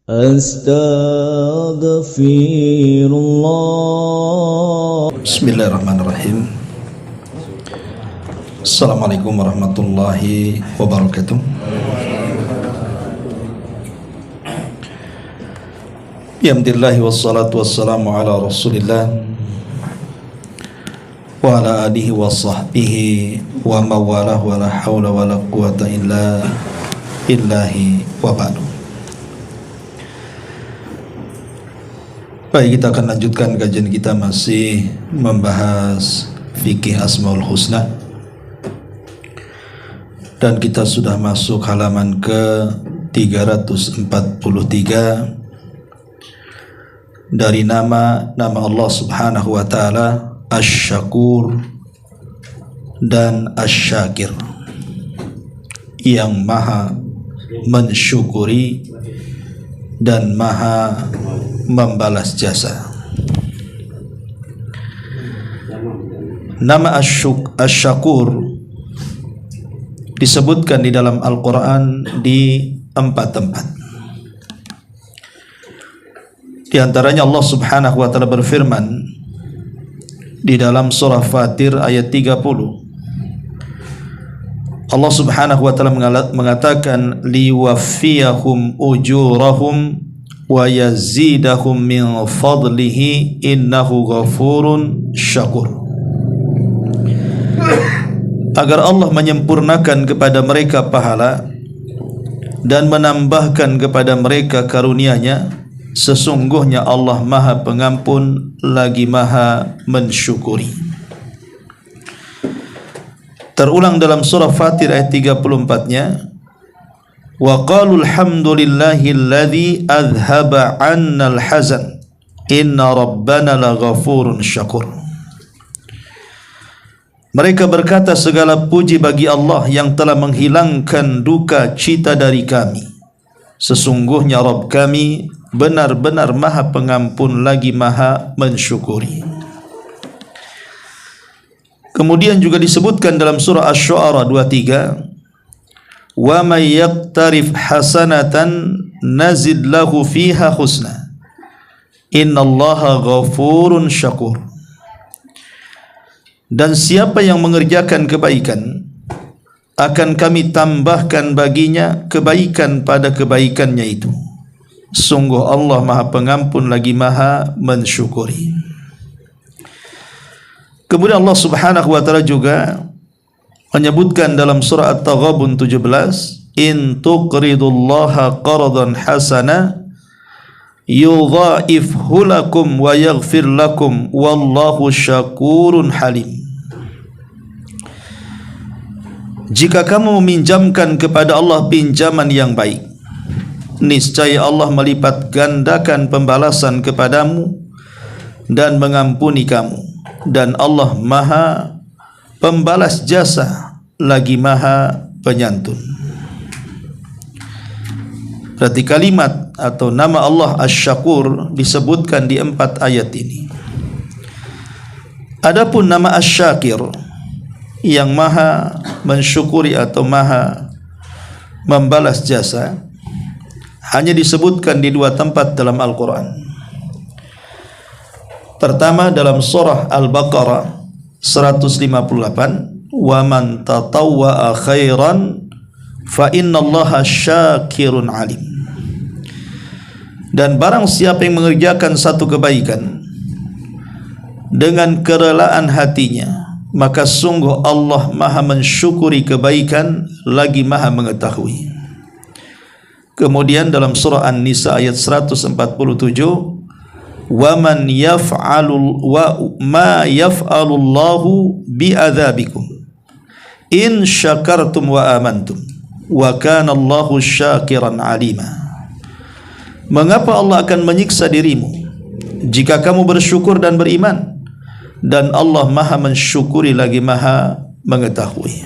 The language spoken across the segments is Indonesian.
Astaghfirullah. Bismillahirrahmanirrahim. Assalamualaikum warahmatullahi wabarakatuh. Alhamdulillah wassalatu wassalamu ala rasulillah wa ala alihi wa sahbihi wa mawalah wa la hawla wa la quwata illa billahi wa ba'du. Baik, kita akan lanjutkan kajian kita, masih membahas fikih Asmaul Husna, dan kita sudah masuk halaman ke 343 dari nama Allah Subhanahu wa taala Asy-Syakur dan Asy-Syakir, yang maha mensyukuri dan maha membalas jasa. Nama Asy-Syakur disebutkan di dalam Al-Quran di 4 tempat. Di antaranya Allah Subhanahu wa taala berfirman di dalam surah Fatir ayat 30. Allah Subhanahu wa taala mengatakan liwaffiyahum ujurahum wa yazidahum min fadlihi innahu ghafurun syakur. Agar Allah menyempurnakan kepada mereka pahala dan menambahkan kepada mereka karunia-Nya, sesungguhnya Allah maha pengampun lagi maha mensyukuri. Terulang dalam surah Fatir ayat 34-nya, wa qalu alhamdulillahilladzi adhhaba 'annal hazan inna rabbana laghafurun syakur. Mereka berkata, segala puji bagi Allah yang telah menghilangkan duka cita dari kami, sesungguhnya Rabb kami benar-benar maha pengampun lagi maha mensyukuri. Kemudian juga disebutkan dalam surah Asy-Syu'ara 23, wa may yaqtarif hasanatan nazid lahu fiha husna innallaha ghafurun syakur. Dan siapa yang mengerjakan kebaikan, akan kami tambahkan baginya kebaikan pada kebaikannya itu, sungguh Allah maha pengampun lagi maha mensyukuri. Kemudian Allah Subhanahu wa taala juga menyebutkan dalam surah At-Taghabun 17, in tuqridullaha qardan hasana yudha'ifhu lakum wa yaghfir lakum wallahu syakurun halim. Jika kamu meminjamkan kepada Allah pinjaman yang baik, niscaya Allah melipat gandakan pembalasan kepadamu dan mengampuni kamu, dan Allah maha pembalas jasa lagi maha penyantun. Berarti kalimat atau nama Allah Asy-Syakur disebutkan di 4 ayat ini. Adapun nama Asy-Syakir, yang maha mensyukuri atau maha membalas jasa, hanya disebutkan di 2 tempat dalam Al-Quran. Pertama dalam surah Al-Baqarah 158, wa man tatawwa'a khairan fa innallaha syakirun alim. Dan barang siapa yang mengerjakan satu kebaikan dengan kerelaan hatinya, maka sungguh Allah maha mensyukuri kebaikan lagi maha mengetahui. Kemudian dalam surah An-Nisa ayat 147, wa man yaf'alu wa ma yaf'alullahu bi'adzabikum in syakartum wa amantum wa kana Allahu syakiran alima. Mengapa Allah akan menyiksa dirimu jika kamu bersyukur dan beriman, dan Allah maha mensyukuri lagi maha mengetahui.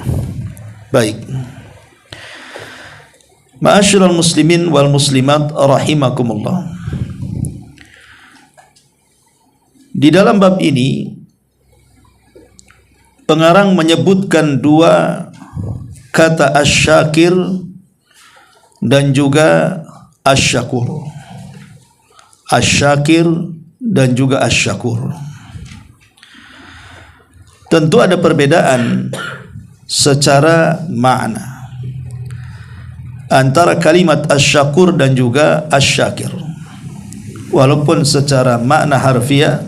Baik, ma'asyiral muslimin wal muslimat rahimakumullah. Di dalam bab ini pengarang menyebutkan 2 kata Asy-Syakir dan juga Asy-Syakur. Asy-Syakir dan juga Asy-Syakur. Tentu ada perbedaan secara makna antara kalimat Asy-Syakur dan juga Asy-Syakir. Walaupun secara makna harfiah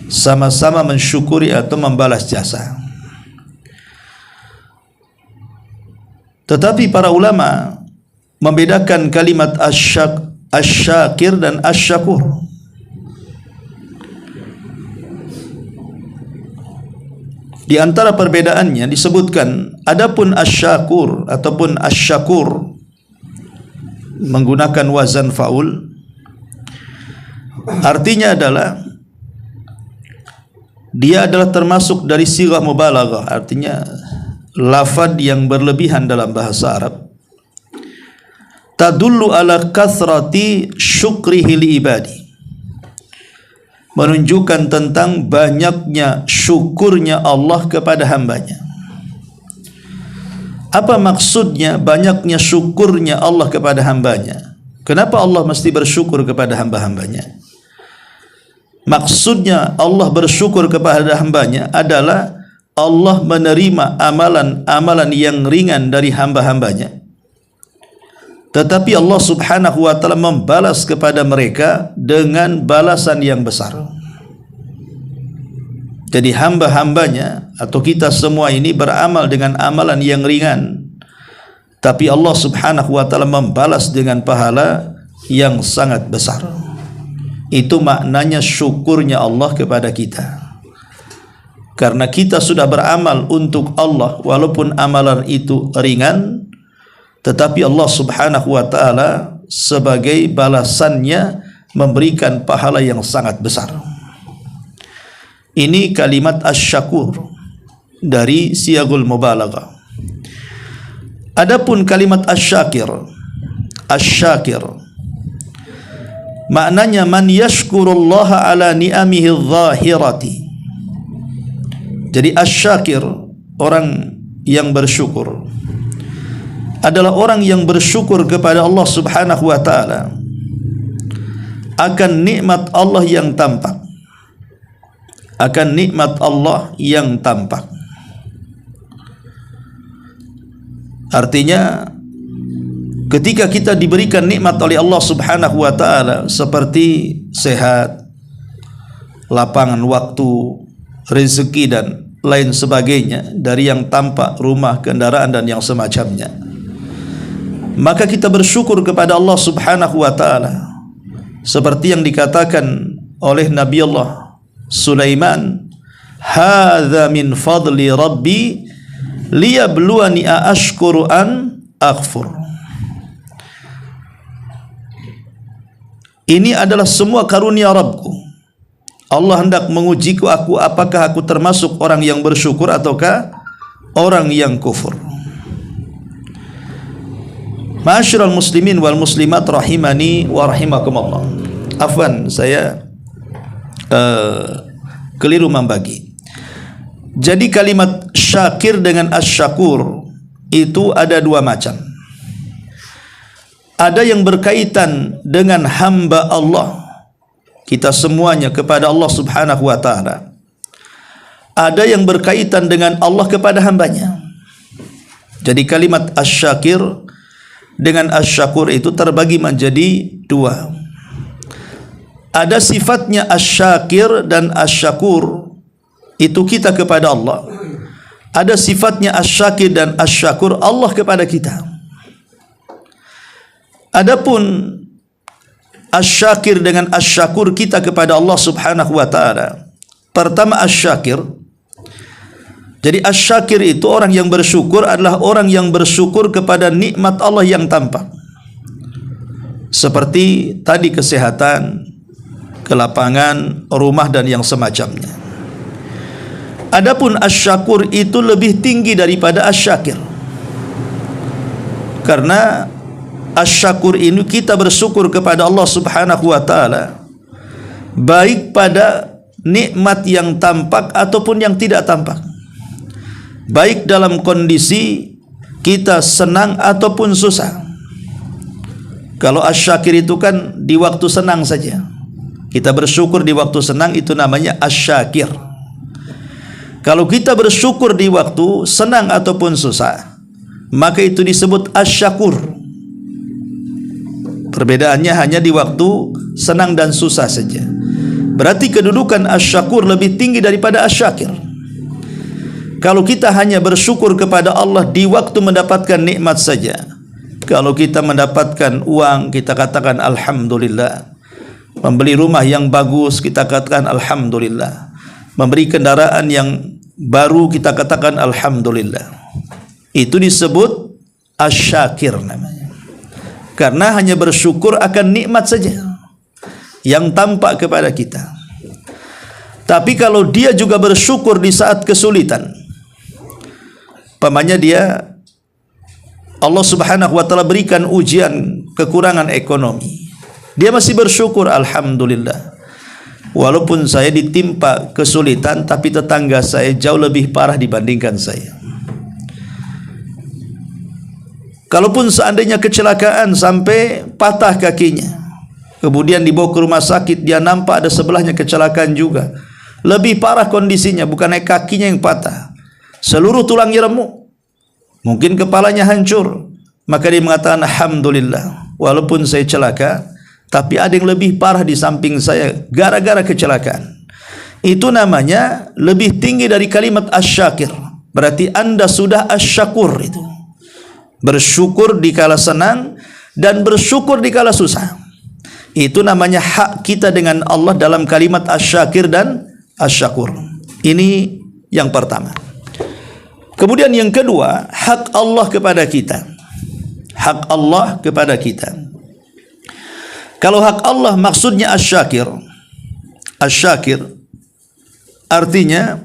sama-sama mensyukuri atau membalas jasa, tetapi para ulama membedakan kalimat Asy-Syakir dan Asy-Syakur. Di antara perbedaannya disebutkan, adapun Asy-Syakur ataupun Asy-Syakur menggunakan wazan faul, artinya adalah dia adalah termasuk dari sighah mubalaghah, artinya lafaz yang berlebihan dalam bahasa Arab. Tadullu ala kathrati syukrihi li ibadi, menunjukkan tentang banyaknya syukurnya Allah kepada hambanya. Apa maksudnya banyaknya syukurnya Allah kepada hambanya? Kenapa Allah mesti bersyukur kepada hamba-hambanya? Maksudnya Allah bersyukur kepada hambanya adalah Allah menerima amalan-amalan yang ringan dari hamba-hambanya, tetapi Allah subhanahu wa ta'ala membalas kepada mereka dengan balasan yang besar. Jadi hamba-hambanya atau kita semua ini beramal dengan amalan yang ringan, tapi Allah subhanahu wa ta'ala membalas dengan pahala yang sangat besar. Itu maknanya syukurnya Allah kepada kita. Karena kita sudah beramal untuk Allah walaupun amalan itu ringan, tetapi Allah subhanahu wa ta'ala sebagai balasannya memberikan pahala yang sangat besar. Ini kalimat Asy-Syakur dari siyagul mubalaghah. Adapun kalimat Asy-Syakir, Asy-Syakir maknanya man yashkurullaha ala ni'amihi adh-dhahirati. Jadi Asy-Syakir, orang yang bersyukur, adalah orang yang bersyukur kepada Allah subhanahu wa ta'ala akan nikmat Allah yang tampak, akan nikmat Allah yang tampak. Artinya ketika kita diberikan nikmat oleh Allah subhanahu wa ta'ala seperti sehat, lapangan waktu, rezeki dan lain sebagainya dari yang tampak, rumah, kendaraan dan yang semacamnya, maka kita bersyukur kepada Allah subhanahu wa ta'ala seperti yang dikatakan oleh Nabi Allah Sulaiman, hadza min fadli rabbi liyabluwani aashkuru an aghfur. Ini adalah semua karunia Rabbku. Allah hendak mengujiku aku, apakah aku termasuk orang yang bersyukur ataukah orang yang kufur. Ma'asyiral muslimin wal muslimat rahimani wa rahimakumullah. Afwan, saya keliru membagi. Jadi kalimat syakir dengan asy-syakur itu ada dua macam. Ada yang berkaitan dengan hamba Allah, kita semuanya kepada Allah subhanahu wa ta'ala. Ada yang berkaitan dengan Allah kepada hambanya. Jadi kalimat asy-syakir dengan asy-syakur itu terbagi menjadi dua. Ada sifatnya asy-syakir dan asy-syakur, itu kita kepada Allah. Ada sifatnya asy-syakir dan asy-syakur, Allah kepada kita. Adapun asy-syakir dengan asy-syakur kita kepada Allah subhanahu wa ta'ala. Pertama asy-syakir. Jadi asy-syakir itu orang yang bersyukur adalah orang yang bersyukur kepada nikmat Allah yang tampak. Seperti tadi kesehatan, kelapangan, rumah dan yang semacamnya. Adapun asy-syakur itu lebih tinggi daripada asy-syakir. Karena asy-syakur ini kita bersyukur kepada Allah subhanahu wa ta'ala baik pada nikmat yang tampak ataupun yang tidak tampak, baik dalam kondisi kita senang ataupun susah. Kalau asy-syakir itu kan di waktu senang saja, Kita bersyukur di waktu senang itu namanya asyakir. Kalau kita bersyukur di waktu senang ataupun susah, maka itu disebut asyakur. Perbedaannya hanya di waktu senang dan susah saja. Berarti kedudukan asyakur lebih tinggi daripada asyakir. Kalau kita hanya bersyukur kepada Allah di waktu mendapatkan nikmat saja, kalau kita mendapatkan uang, kita katakan alhamdulillah. Membeli rumah yang bagus, kita katakan alhamdulillah. Memberi kendaraan yang baru, kita katakan alhamdulillah. Itu disebut asyakir namanya. Karena hanya bersyukur akan nikmat saja yang tampak kepada kita. Tapi kalau dia juga bersyukur di saat kesulitan, umpamanya dia Allah Subhanahu wa taala berikan ujian kekurangan ekonomi, dia masih bersyukur, alhamdulillah. Walaupun saya ditimpa kesulitan, tapi tetangga saya jauh lebih parah dibandingkan saya. Kalaupun seandainya kecelakaan sampai patah kakinya, kemudian dibawa ke rumah sakit, dia nampak ada sebelahnya kecelakaan juga, lebih parah kondisinya, bukan kakinya yang patah, seluruh tulangnya remuk, mungkin kepalanya hancur, maka dia mengatakan alhamdulillah, walaupun saya celaka, tapi ada yang lebih parah di samping saya gara-gara kecelakaan. Itu namanya lebih tinggi dari kalimat asyakir. Berarti anda sudah asyakur itu. Bersyukur di kala senang dan bersyukur di kala susah. Itu namanya hak kita dengan Allah dalam kalimat asyakir dan asyakur. Ini yang pertama. Kemudian yang kedua, hak Allah kepada kita. Hak Allah kepada kita. Kalau hak Allah maksudnya asyakir, asyakir artinya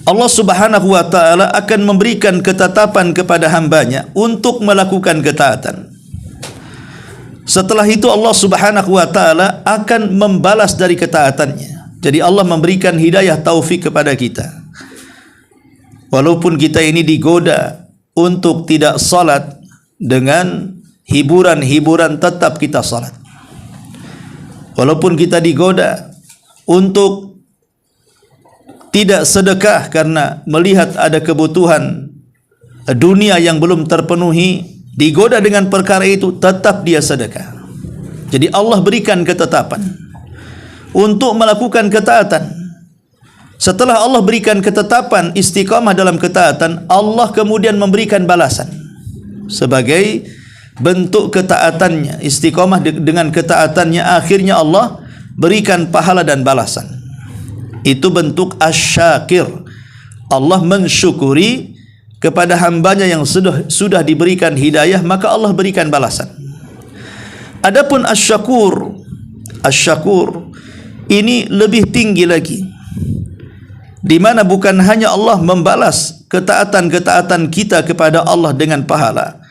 Allah Subhanahu wa taala akan memberikan ketetapan kepada hambanya untuk melakukan ketaatan. Setelah itu Allah Subhanahu wa taala akan membalas dari ketaatannya. Jadi Allah memberikan hidayah taufik kepada kita. Walaupun kita ini digoda untuk tidak salat, dengan hiburan-hiburan tetap kita salat. Walaupun kita digoda untuk tidak sedekah karena melihat ada kebutuhan dunia yang belum terpenuhi, digoda dengan perkara itu, tetap dia sedekah. Jadi Allah berikan ketetapan untuk melakukan ketaatan. Setelah Allah berikan ketetapan istiqamah dalam ketaatan, Allah kemudian memberikan balasan sebagai bentuk ketaatannya, istiqamah dengan ketaatannya, akhirnya Allah berikan pahala dan balasan. Itu bentuk asyakir. Allah mensyukuri kepada hambanya yang sudah diberikan hidayah, maka Allah berikan balasan. Adapun asyakur, asyakur ini lebih tinggi lagi, di mana bukan hanya Allah membalas ketaatan-ketaatan kita kepada Allah dengan pahala,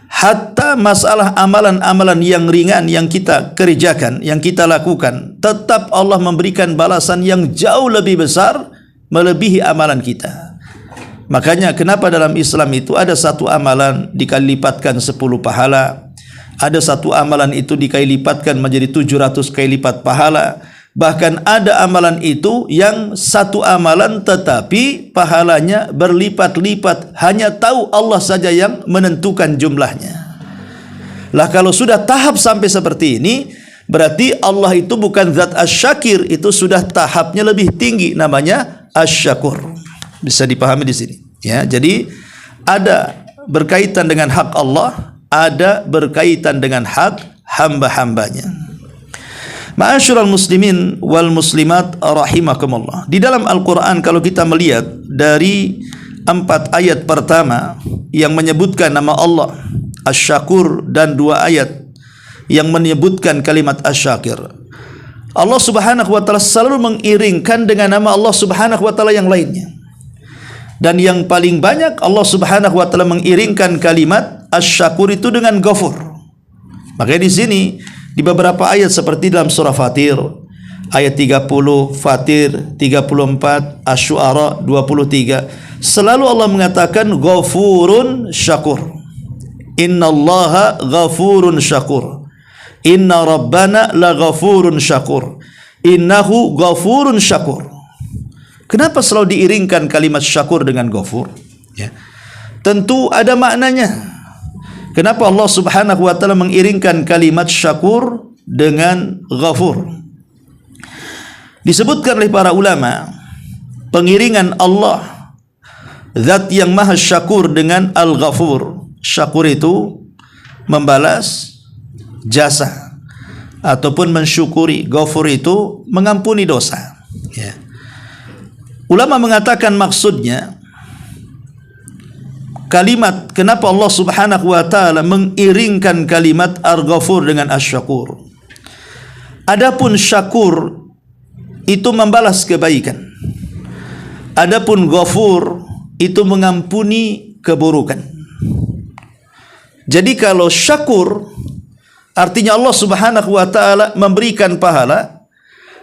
hatta masalah amalan-amalan yang ringan yang kita kerjakan, yang kita lakukan, tetap Allah memberikan balasan yang jauh lebih besar melebihi amalan kita. Makanya kenapa dalam Islam itu ada satu amalan dikali lipatkan 10 pahala, ada satu amalan itu dikali lipatkan menjadi 700 kali lipat pahala. Bahkan ada amalan itu yang satu amalan tetapi pahalanya berlipat-lipat, hanya tahu Allah saja yang menentukan jumlahnya. Lah kalau sudah tahap sampai seperti ini, berarti Allah itu bukan zat asyakir, itu sudah tahapnya lebih tinggi, namanya asyakur. Bisa dipahami di sini ya. Jadi ada berkaitan dengan hak Allah, ada berkaitan dengan hak hamba-hambanya. Ma'asyiral muslimin wal muslimat rahimakumullah. Di dalam Al-Qur'an kalau kita melihat dari 4 ayat pertama yang menyebutkan nama Allah Asy-Syakur dan 2 ayat yang menyebutkan kalimat asyakir, Allah Subhanahu wa taala selalu mengiringkan dengan nama Allah Subhanahu wa taala yang lainnya. Dan yang paling banyak Allah Subhanahu wa taala mengiringkan kalimat asy-syakur itu dengan Ghafur. Makanya di sini di beberapa ayat seperti dalam surah Fatir ayat 30, Fatir 34, Asy-Syu'ara 23, selalu Allah mengatakan Ghafurun Syakur. Innallaha Ghafurun Syakur. Inna rabbana laghafurun syakur. Innahu ghafurun syakur. Kenapa selalu diiringkan kalimat syakur dengan ghafur? Ya. Tentu ada maknanya. Kenapa Allah Subhanahu wa taala mengiringkan kalimat syakur dengan ghafur? Disebutkan oleh para ulama, pengiringan Allah Zat yang maha syakur dengan al-ghafur. Syakur itu membalas jasa ataupun mensyukuri. Ghafur itu mengampuni dosa, ya. Ulama mengatakan maksudnya kalimat, kenapa Allah Subhanahu wa taala mengiringkan kalimat al-ghafur dengan asy-syakur. Adapun syakur itu membalas kebaikan, adapun ghafur itu mengampuni keburukan. Jadi kalau syakur artinya Allah Subhanahu wa taala memberikan pahala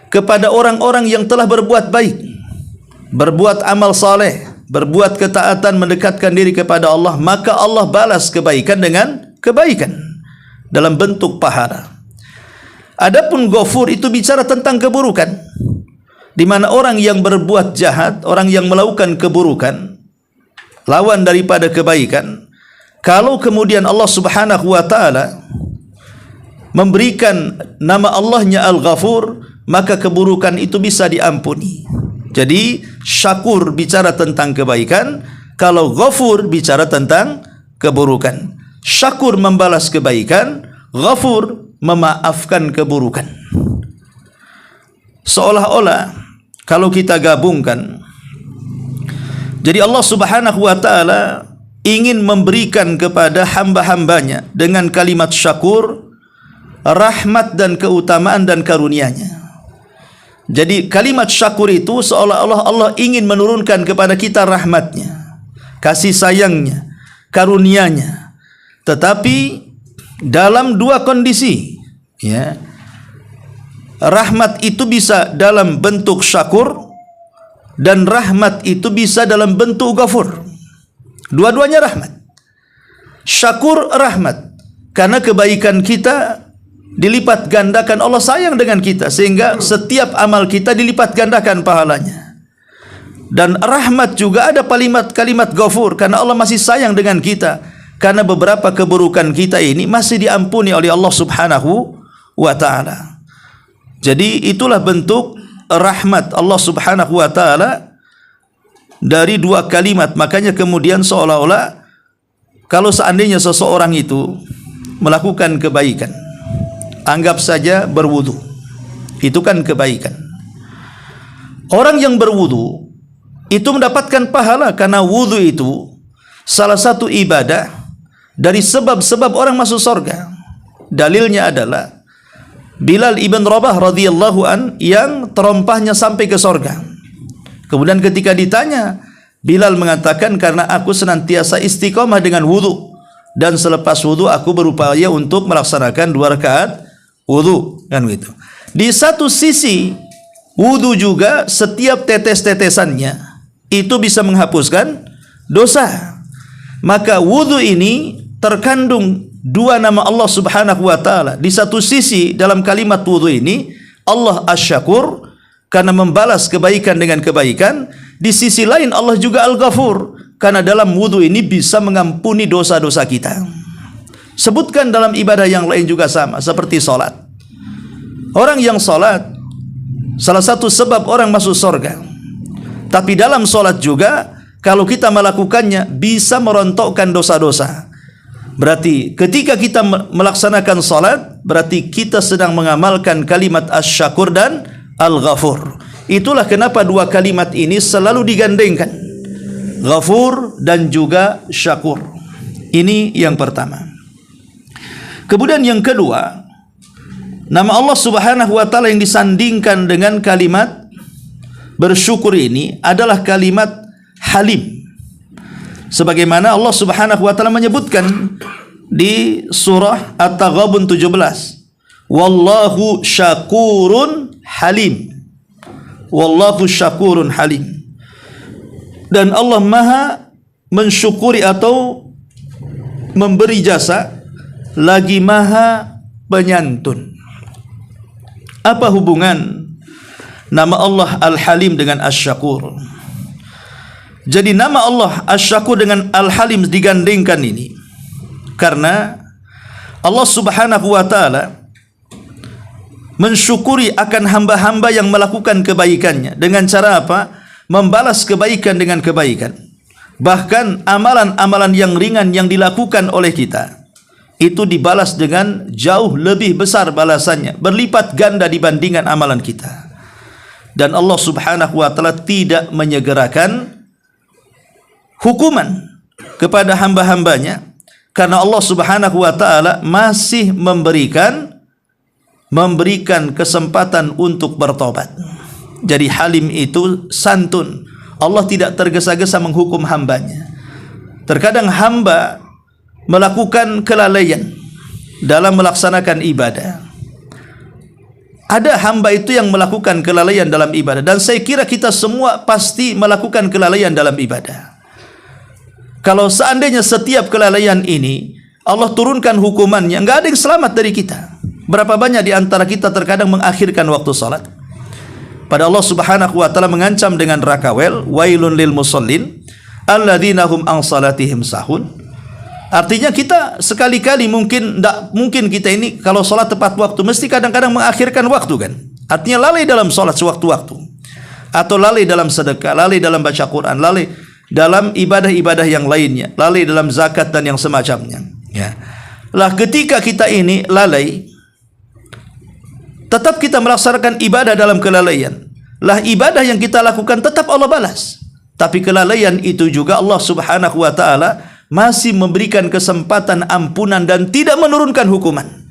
kepada orang-orang yang telah berbuat baik, berbuat amal saleh, berbuat ketaatan, mendekatkan diri kepada Allah, maka Allah balas kebaikan dengan kebaikan dalam bentuk pahala. Adapun ghafur itu bicara tentang keburukan, di mana orang yang berbuat jahat, orang yang melakukan keburukan, lawan daripada kebaikan, kalau kemudian Allah Subhanahu wa taala memberikan nama Allahnya Al-Ghafur, maka keburukan itu bisa diampuni. Jadi syakur bicara tentang kebaikan, kalau ghafur bicara tentang keburukan. Syakur membalas kebaikan, ghafur memaafkan keburukan. Seolah-olah kalau kita gabungkan, jadi Allah Subhanahu wa taala ingin memberikan kepada hamba-hambanya dengan kalimat syakur rahmat dan keutamaan dan karunia-Nya. Jadi kalimat syakur itu seolah-olah Allah ingin menurunkan kepada kita rahmat-Nya, kasih sayang-Nya, karunia-Nya. Tetapi dalam dua kondisi, ya. Rahmat itu bisa dalam bentuk syakur dan rahmat itu bisa dalam bentuk ghafur. Dua-duanya rahmat. Syakur rahmat karena kebaikan kita dilipat gandakan, Allah sayang dengan kita sehingga setiap amal kita dilipat gandakan pahalanya. Dan rahmat juga ada kalimat ghafur karena Allah masih sayang dengan kita, karena beberapa keburukan kita ini masih diampuni oleh Allah Subhanahu wa taala. Jadi itulah bentuk rahmat Allah Subhanahu wa taala dari dua kalimat. Makanya kemudian seolah-olah kalau seandainya seseorang itu melakukan kebaikan, anggap saja berwudu, itu kan kebaikan. Orang yang berwudu itu mendapatkan pahala karena wudu itu salah satu ibadah dari sebab-sebab orang masuk surga. Dalilnya adalah Bilal ibn Rabah radhiyallahu an yang terompahnya sampai ke surga. Kemudian ketika ditanya, Bilal mengatakan, karena aku senantiasa istiqomah dengan wudu, dan selepas wudu aku berupaya untuk melaksanakan 2 rakaat wudu, kan gitu. Di satu sisi wudu juga setiap tetes-tetesannya itu bisa menghapuskan dosa. Maka wudu ini terkandung dua nama Allah Subhanahu wa taala. Di satu sisi dalam kalimat wudu ini Allah Asy-Syakur karena membalas kebaikan dengan kebaikan. Di sisi lain Allah juga Al-Ghafur karena dalam wudu ini bisa mengampuni dosa-dosa kita. Sebutkan dalam ibadah yang lain juga sama, seperti salat. Orang yang salat salah satu sebab orang masuk surga. Tapi dalam salat juga kalau kita melakukannya bisa merontokkan dosa-dosa. Berarti ketika kita melaksanakan salat, berarti kita sedang mengamalkan kalimat Asy-Syakur dan Al-Ghafur. Itulah kenapa dua kalimat ini selalu digandengkan, Ghafur dan juga Syakur. Ini yang pertama. Kemudian yang kedua, nama Allah Subhanahu wa taala yang disandingkan dengan kalimat bersyukur ini adalah kalimat Halim. Sebagaimana Allah Subhanahu wa taala menyebutkan di surah At-Taghabun 17, Wallahu syakurun halim. Wallahu syakurun halim. Dan Allah maha mensyukuri atau memberi jasa, lagi maha penyantun. Apa hubungan nama Allah Al-Halim dengan Asy-Syakur? Jadi nama Allah Asy-Syakur dengan Al-Halim digandengkan ini karena Allah Subhanahu wa taala mensyukuri akan hamba-hamba yang melakukan kebaikannya. Dengan cara apa? Membalas kebaikan dengan kebaikan. Bahkan amalan-amalan yang ringan yang dilakukan oleh kita itu dibalas dengan jauh lebih besar balasannya, berlipat ganda dibandingkan amalan kita. Dan Allah Subhanahu wa taala tidak menyegerakan hukuman kepada hamba-hambanya karena Allah Subhanahu wa taala masih memberikan kesempatan untuk bertobat. Jadi Halim itu santun. Allah tidak tergesa-gesa menghukum hambanya. Terkadang hamba melakukan kelalaian dalam melaksanakan ibadah. Ada hamba itu yang melakukan kelalaian dalam ibadah, dan saya kira kita semua pasti melakukan kelalaian dalam ibadah. Kalau seandainya setiap kelalaian ini Allah turunkan hukumannya, enggak ada yang selamat dari kita. Berapa banyak di antara kita terkadang mengakhirkan waktu salat. Pada Allah Subhanahu wa taala mengancam dengan rakawel, wailun lil musallin alladzina hum an salatihim sahun. Artinya kita sekali-kali mungkin kita ini kalau salat tepat waktu mesti kadang-kadang mengakhirkan waktu kan. Artinya lalai dalam salat sewaktu-waktu. Atau lalai dalam sedekah, lalai dalam baca Quran, lalai dalam ibadah-ibadah yang lainnya, lalai dalam zakat dan yang semacamnya. Ya. Lah ketika kita ini lalai, tetap kita melaksanakan ibadah dalam kelalaian. Lah ibadah yang kita lakukan tetap Allah balas. Tapi kelalaian itu juga Allah Subhanahu wa taala masih memberikan kesempatan ampunan dan tidak menurunkan hukuman.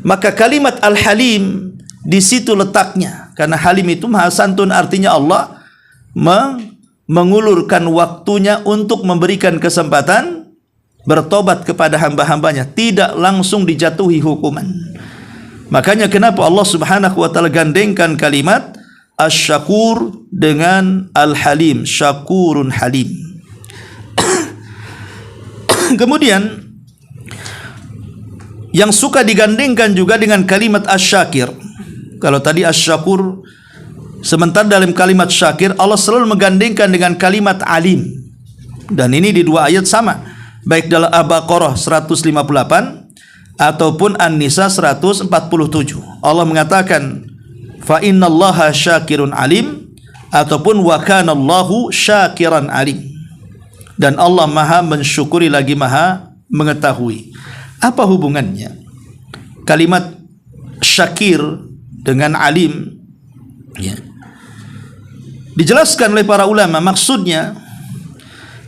Maka kalimat Al-Halim di situ letaknya. Karena Halim itu maha santun, artinya Allah mengulurkan waktunya untuk memberikan kesempatan bertobat kepada hamba-hambanya, tidak langsung dijatuhi hukuman. Makanya kenapa Allah Subhanahu wa taala gandengkan kalimat Asy-Syakur dengan Al-Halim, Syakurun Halim. Kemudian yang suka digandengkan juga dengan kalimat Asy-Syakir. Kalau tadi Asy-Syakur, sementara dalam kalimat Syakir Allah selalu menggandengkan dengan kalimat Alim. Dan ini di dua ayat sama, baik dalam Al-Baqarah 158 ataupun An-Nisa 147. Allah mengatakan fa innallaha syakirun alim ataupun wa kana Allahu syakiran alim. Dan Allah maha mensyukuri lagi maha mengetahui. Apa hubungannya kalimat syakir dengan alim? Ya. Dijelaskan oleh para ulama, maksudnya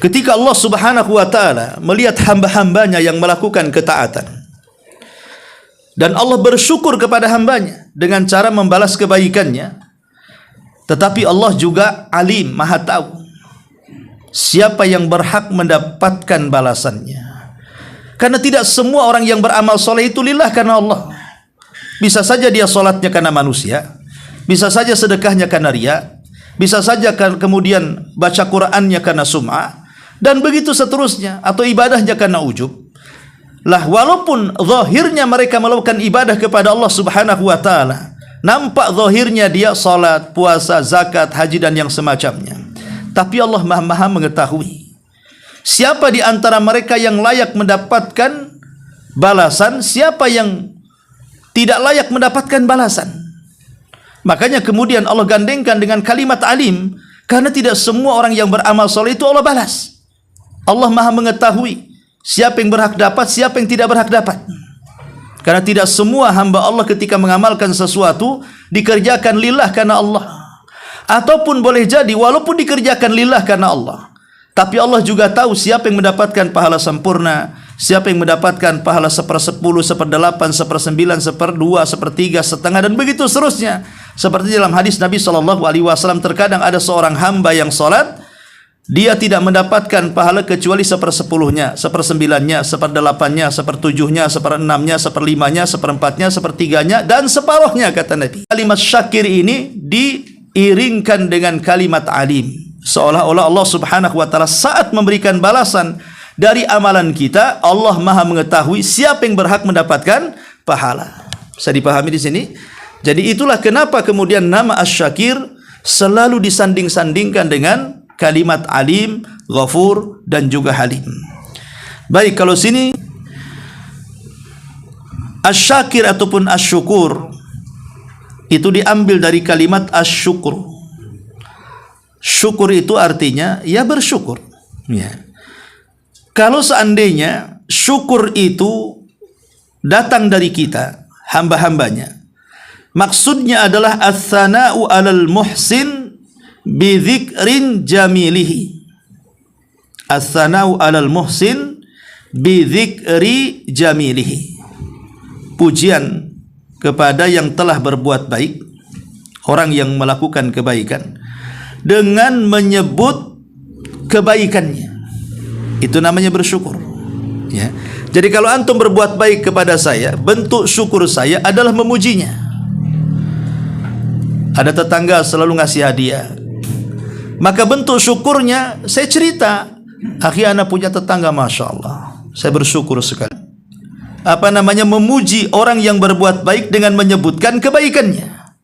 ketika Allah Subhanahu wa taala melihat hamba-hambanya yang melakukan ketaatan dan Allah bersyukur kepada hambanya dengan cara membalas kebaikannya, tetapi Allah juga alim, maha tahu siapa yang berhak mendapatkan balasannya. Karena tidak semua orang yang beramal soleh itu lillah karena Allah. Bisa saja dia solatnya karena manusia, bisa saja sedekahnya karena riya, bisa saja kemudian baca Qur'annya karena sum'ah, dan begitu seterusnya, atau ibadahnya karena ujub. Lah walaupun zahirnya mereka melakukan ibadah kepada Allah Subhanahu wa taala, nampak zahirnya dia salat, puasa, zakat, haji dan yang semacamnya, tapi Allah maha mengetahui siapa di antara mereka yang layak mendapatkan balasan, siapa yang tidak layak mendapatkan balasan. Makanya kemudian Allah gandengkan dengan kalimat alim, karena tidak semua orang yang beramal soleh itu Allah balas. Allah maha mengetahui siapa yang berhak dapat, siapa yang tidak berhak dapat. Karena tidak semua hamba Allah ketika mengamalkan sesuatu dikerjakan lillah karena Allah. Ataupun boleh jadi walaupun dikerjakan lillah karena Allah, tapi Allah juga tahu siapa yang mendapatkan pahala sempurna, siapa yang mendapatkan pahala 1/10, 1/8, 1/9, 1/2, 1/3, setengah, dan begitu seterusnya. Seperti dalam hadis Nabi SAW, terkadang ada seorang hamba yang salat, dia tidak mendapatkan pahala kecuali 1/10-nya, 1/9-nya, 1/8-nya, 1/7-nya, 1/6-nya, 1/5-nya, 1/4-nya, 1/3-nya, dan separuhnya, kata Nabi. Kalimat syakir ini diiringkan dengan kalimat alim, seolah-olah Allah Subhanahu wa taala saat memberikan balasan dari amalan kita, Allah maha mengetahui siapa yang berhak mendapatkan pahala. Bisa dipahami di sini? Jadi itulah kenapa kemudian nama Asy-Syakir selalu disanding-sandingkan dengan kalimat Alim, Ghafur dan juga Halim. Baik, kalau sini Asy-Syakir ataupun Asy-Syukur itu diambil dari kalimat Asy-Syukur. Syukur itu artinya ya bersyukur. Ya. Kalau seandainya syukur itu datang dari kita, hamba-hambanya, maksudnya adalah ats-tsana'u 'alal muhsin bi dzikrin jamilihi. Ats-tsana'u 'alal muhsin bi dzikri jamilihi. Pujian kepada yang telah berbuat baik, orang yang melakukan kebaikan, dengan menyebut kebaikannya. Itu namanya bersyukur. Ya. Jadi kalau antum berbuat baik kepada saya, bentuk syukur saya adalah memujinya. Ada tetangga selalu ngasih hadiah, maka bentuk syukurnya saya cerita, akhi ana punya tetangga, masya Allah, saya bersyukur sekali. Apa namanya, memuji orang yang berbuat baik dengan menyebutkan kebaikannya,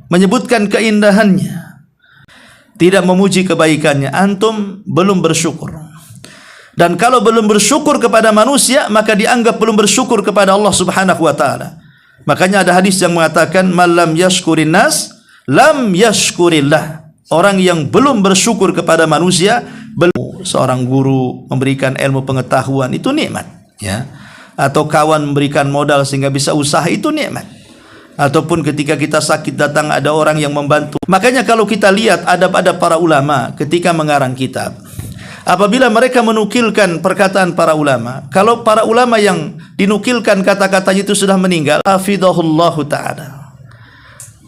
menyebutkan keindahannya. Tidak memuji kebaikannya, antum belum bersyukur. Dan kalau belum bersyukur kepada manusia, maka dianggap belum bersyukur kepada Allah Subhanahu wa taala. Makanya ada hadis yang mengatakan malam yashkurin nas lam yashkurillah. Orang yang belum bersyukur kepada manusia, belum. Seorang guru memberikan ilmu pengetahuan, itu nikmat, ya. Atau kawan memberikan modal sehingga bisa usaha, itu nikmat. Ataupun ketika kita sakit datang ada orang yang membantu. Makanya kalau kita lihat adab-adab para ulama ketika mengarang kitab, apabila mereka menukilkan perkataan para ulama, kalau para ulama yang dinukilkan kata-katanya itu sudah meninggal, hafidhahullahu ta'ala,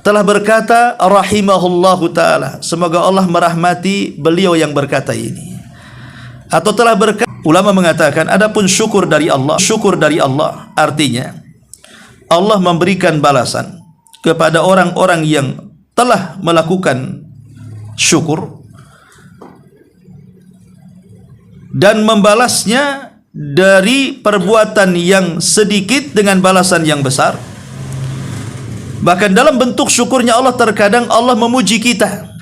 telah berkata rahimahullahu ta'ala, semoga Allah merahmati beliau yang berkata ini. Atau telah berkata, ulama mengatakan adapun syukur dari Allah, syukur dari Allah artinya Allah memberikan balasan kepada orang-orang yang telah melakukan syukur dan membalasnya dari perbuatan yang sedikit dengan balasan yang besar. Bahkan dalam bentuk syukurnya Allah, terkadang Allah memuji kita.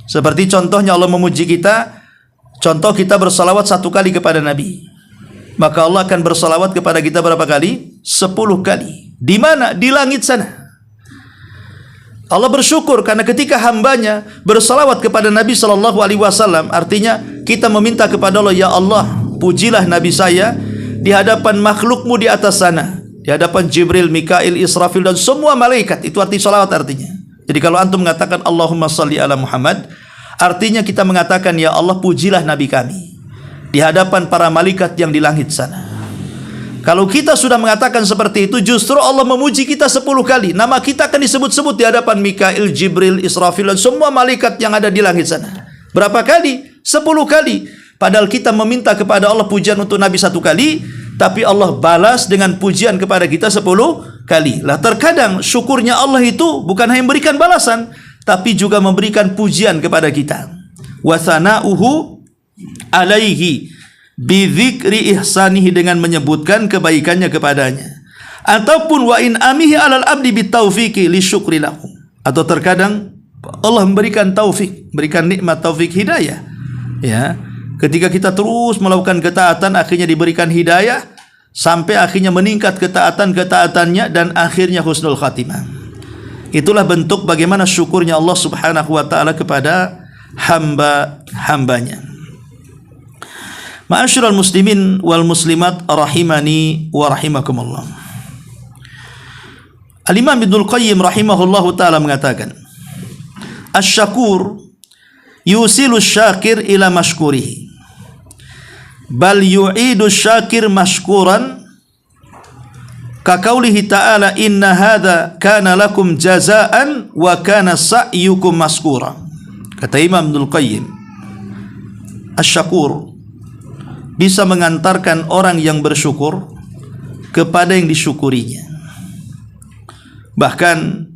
Seperti contohnya Allah memuji kita, contoh kita bersalawat 1 kali kepada Nabi, maka Allah akan bersalawat kepada kita berapa kali? 10 kali. Di mana? Di langit sana. Allah bersyukur karena ketika hambanya bersalawat kepada Nabi SAW, artinya kita meminta kepada Allah, ya Allah, pujilah Nabi saya di hadapan makhlukmu di atas sana, di hadapan Jibril, Mikail, Israfil dan semua malaikat. Itu arti salawat artinya. Jadi kalau antum mengatakan Allahumma salli ala Muhammad, artinya kita mengatakan, ya Allah, pujilah Nabi kami di hadapan para malaikat yang di langit sana. Kalau kita sudah mengatakan seperti itu, justru Allah memuji kita 10 kali. Nama kita akan disebut-sebut di hadapan Mikail, Jibril, Israfil dan semua malaikat yang ada di langit sana. Berapa kali? 10 kali. Padahal kita meminta kepada Allah pujian untuk Nabi 1 kali, tapi Allah balas dengan pujian kepada kita 10 kali. Lah terkadang syukurnya Allah itu bukan hanya memberikan balasan, tapi juga memberikan pujian kepada kita. Wa tsana'uhu alaihi bidzikri ihsanihi, dengan menyebutkan kebaikannya kepadanya. Ataupun wa in amihi alal abdi bitaufiqi li syukri lahu. Atau terkadang Allah memberikan taufik, berikan nikmat taufik hidayah. Ya, ketika kita terus melakukan ketaatan, akhirnya diberikan hidayah sampai akhirnya meningkat ketaatan-ketaatannya dan akhirnya husnul khatimah. Itulah bentuk bagaimana syukurnya Allah Subhanahu wa taala kepada hamba-hambanya. Ma'asyiral muslimin wal muslimat rahimani wa rahimakumullah. Al-Imam Ibnul Qayyim rahimahullahu taala mengatakan, asy-syakur yusilu syakir ila mashkurihi, bal yu'idu syakir mashkuran, ka qaulihi ta'ala inna hadza kana lakum jazaan wa kana sa'yukum mashkura. Kata Imam Ibnul Qayyim, asy-syakur bisa mengantarkan orang yang bersyukur kepada yang disyukurinya. Bahkan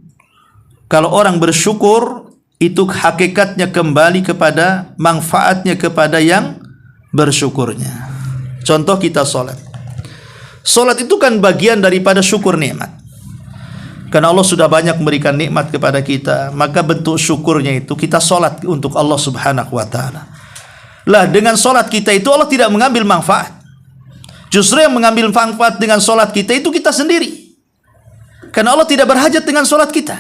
kalau orang bersyukur, itu hakikatnya kembali kepada manfaatnya kepada yang bersyukurnya. Contoh kita sholat. Salat itu kan bagian daripada syukur nikmat. Karena Allah sudah banyak memberikan nikmat kepada kita, maka bentuk syukurnya itu kita salat untuk Allah Subhanahu wa taala. Lah dengan salat kita itu Allah tidak mengambil manfaat. Justru yang mengambil manfaat dengan salat kita itu kita sendiri. Karena Allah tidak berhajat dengan salat kita.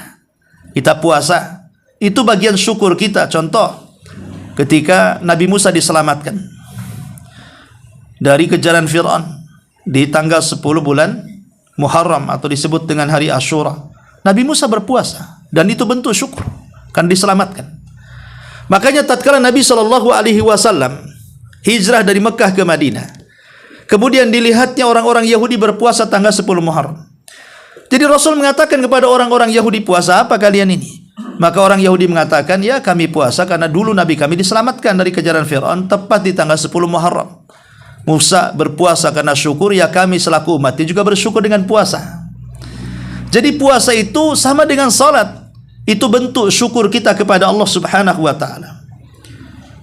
Kita puasa, itu bagian syukur kita. Contoh, ketika Nabi Musa diselamatkan dari kejaran Fir'aun di tanggal 10 bulan Muharram atau disebut dengan hari Asyura, Nabi Musa berpuasa dan itu bentuk syukur kan diselamatkan. Makanya tatkala Nabi SAW hijrah dari Mekah ke Madinah, kemudian dilihatnya orang-orang Yahudi berpuasa tanggal 10 Muharram. Jadi Rasul mengatakan kepada orang-orang Yahudi, puasa apa kalian ini? Maka orang Yahudi mengatakan, ya kami puasa karena dulu Nabi kami diselamatkan dari kejaran Fir'aun tepat di tanggal 10 Muharram. Musa berpuasa karena syukur, ya kami selaku umatnya juga bersyukur dengan puasa. Jadi puasa itu sama dengan salat. Itu bentuk syukur kita kepada Allah Subhanahu wa taala.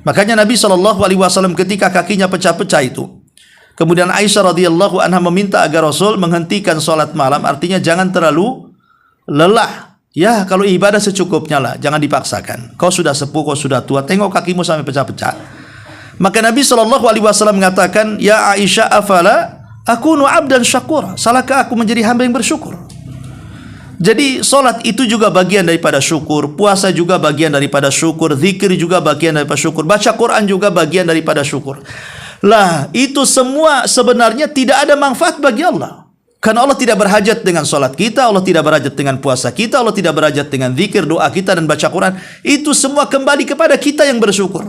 Makanya Nabi SAW ketika kakinya pecah-pecah itu, kemudian Aisyah radhiyallahu anha meminta agar Rasul menghentikan salat malam, artinya jangan terlalu lelah. Ya, kalau ibadah secukupnya lah, jangan dipaksakan. Kau sudah sepuh, kau sudah tua, tengok kakimu sampai pecah-pecah. Maka Nabi SAW mengatakan, ya Aisyah, afala akunu abdan syakur, salahkah aku menjadi hamba yang bersyukur? Jadi solat itu juga bagian daripada syukur, puasa juga bagian daripada syukur, zikir juga bagian daripada syukur, baca Quran juga bagian daripada syukur. Lah, itu semua sebenarnya tidak ada manfaat bagi Allah. Karena Allah tidak berhajat dengan solat kita, Allah tidak berhajat dengan puasa kita, Allah tidak berhajat dengan zikir, doa kita dan baca Quran. Itu semua kembali kepada kita yang bersyukur.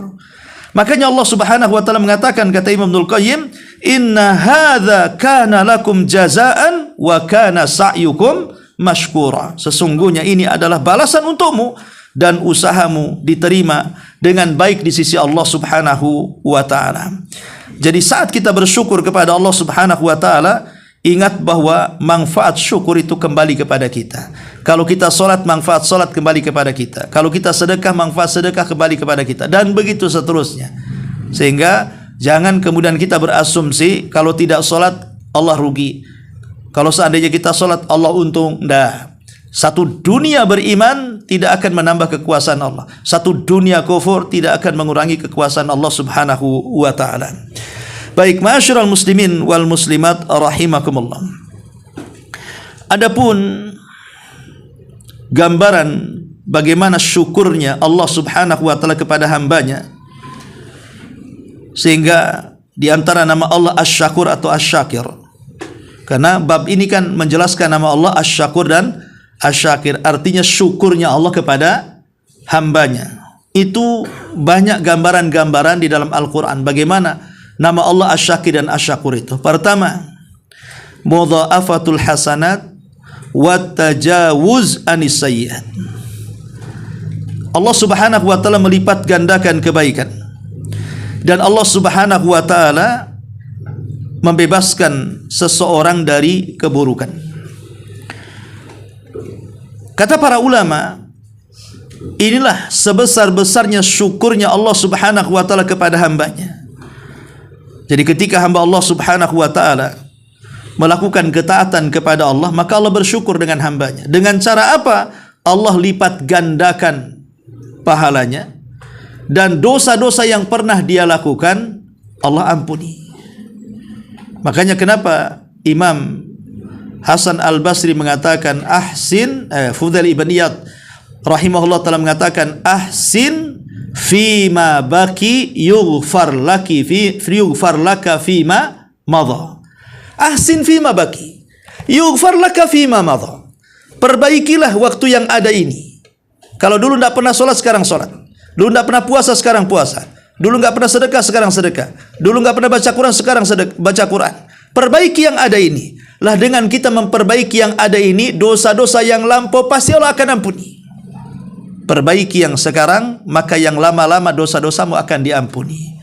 Makanya Allah Subhanahu wa taala mengatakan, kata Imam Ibnul Qayyim, inna hadza kana lakum jazaan wa kana sa'yukum mashkura. Sesungguhnya ini adalah balasan untukmu dan usahamu diterima dengan baik di sisi Allah Subhanahu wa taala. Jadi saat kita bersyukur kepada Allah Subhanahu wa taala, ingat bahwa manfaat syukur itu kembali kepada kita. Kalau kita solat, manfaat solat kembali kepada kita. Kalau kita sedekah, manfaat sedekah kembali kepada kita. Dan begitu seterusnya. Sehingga jangan kemudian kita berasumsi kalau tidak solat Allah rugi. Kalau seandainya kita solat Allah untung. Dah. Satu dunia beriman tidak akan menambah kekuasaan Allah. Satu dunia kufur tidak akan mengurangi kekuasaan Allah Subhanahu wa taala. Baik, ma'asyiral muslimin wal muslimat rahimakumullah. Adapun gambaran bagaimana syukurnya Allah Subhanahu wa taala kepada hambanya, sehingga di antara nama Allah Asy-Syakur atau Asy-Syakir. Karena bab ini kan menjelaskan nama Allah Asy-Syakur dan Asy-Syakir, artinya syukurnya Allah kepada hambanya. Itu banyak gambaran-gambaran di dalam Al-Qur'an bagaimana nama Allah Asy-Syakir dan Asy-Syakur itu. Pertama, mudha'afatul hasanat wa tajawuz anis sayyi'at. Allah Subhanahu wa taala melipat gandakan kebaikan. Dan Allah Subhanahu wa taala membebaskan seseorang dari keburukan. Kata para ulama, inilah sebesar-besarnya syukurnya Allah Subhanahu wa taala kepada hambanya. Jadi ketika hamba Allah Subhanahu wa taala melakukan ketaatan kepada Allah, maka Allah bersyukur dengan hambanya. Dengan cara apa? Allah lipat gandakan pahalanya, dan dosa-dosa yang pernah dia lakukan Allah ampuni. Makanya kenapa Imam Hasan Al-Basri mengatakan Fudail ibn Iyad rahimahullah taala mengatakan, ahsin fima baki yughfar laka fima madha. Ahsin fima baki yughfar laka fima madha. Perbaikilah waktu yang ada ini. Kalau dulu tidak pernah sholat, sekarang sholat. Dulu tidak pernah puasa, sekarang puasa. Dulu nggak pernah sedekah, sekarang sedekah. Dulu nggak pernah baca Quran, sekarang baca Quran. Perbaiki yang ada ini. Lah dengan kita memperbaiki yang ada ini, dosa-dosa yang lampau pasti Allah akan ampuni. Perbaiki yang sekarang, maka yang lama-lama dosa-dosamu akan diampuni.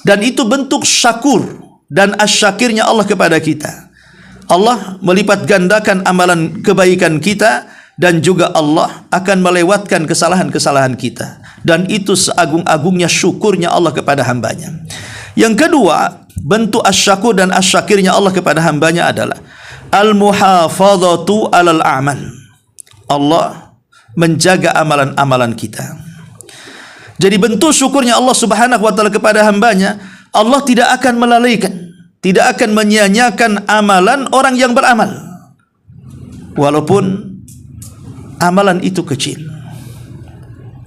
Dan itu bentuk syakur dan asyakirnya Allah kepada kita. Allah melipat gandakan amalan kebaikan kita, dan juga Allah akan melewatkan kesalahan-kesalahan kita. Dan itu seagung-agungnya syukurnya Allah kepada hambanya. Yang kedua, bentuk asyakur dan asyakirnya Allah kepada hambanya adalah al-muhafadhatu alal a'mal. Allah menjaga amalan-amalan kita. Jadi bentuk syukurnya Allah Subhanahu wa taala kepada hambanya, Allah tidak akan melalaikan, tidak akan menyia-nyiakan amalan orang yang beramal, walaupun amalan itu kecil.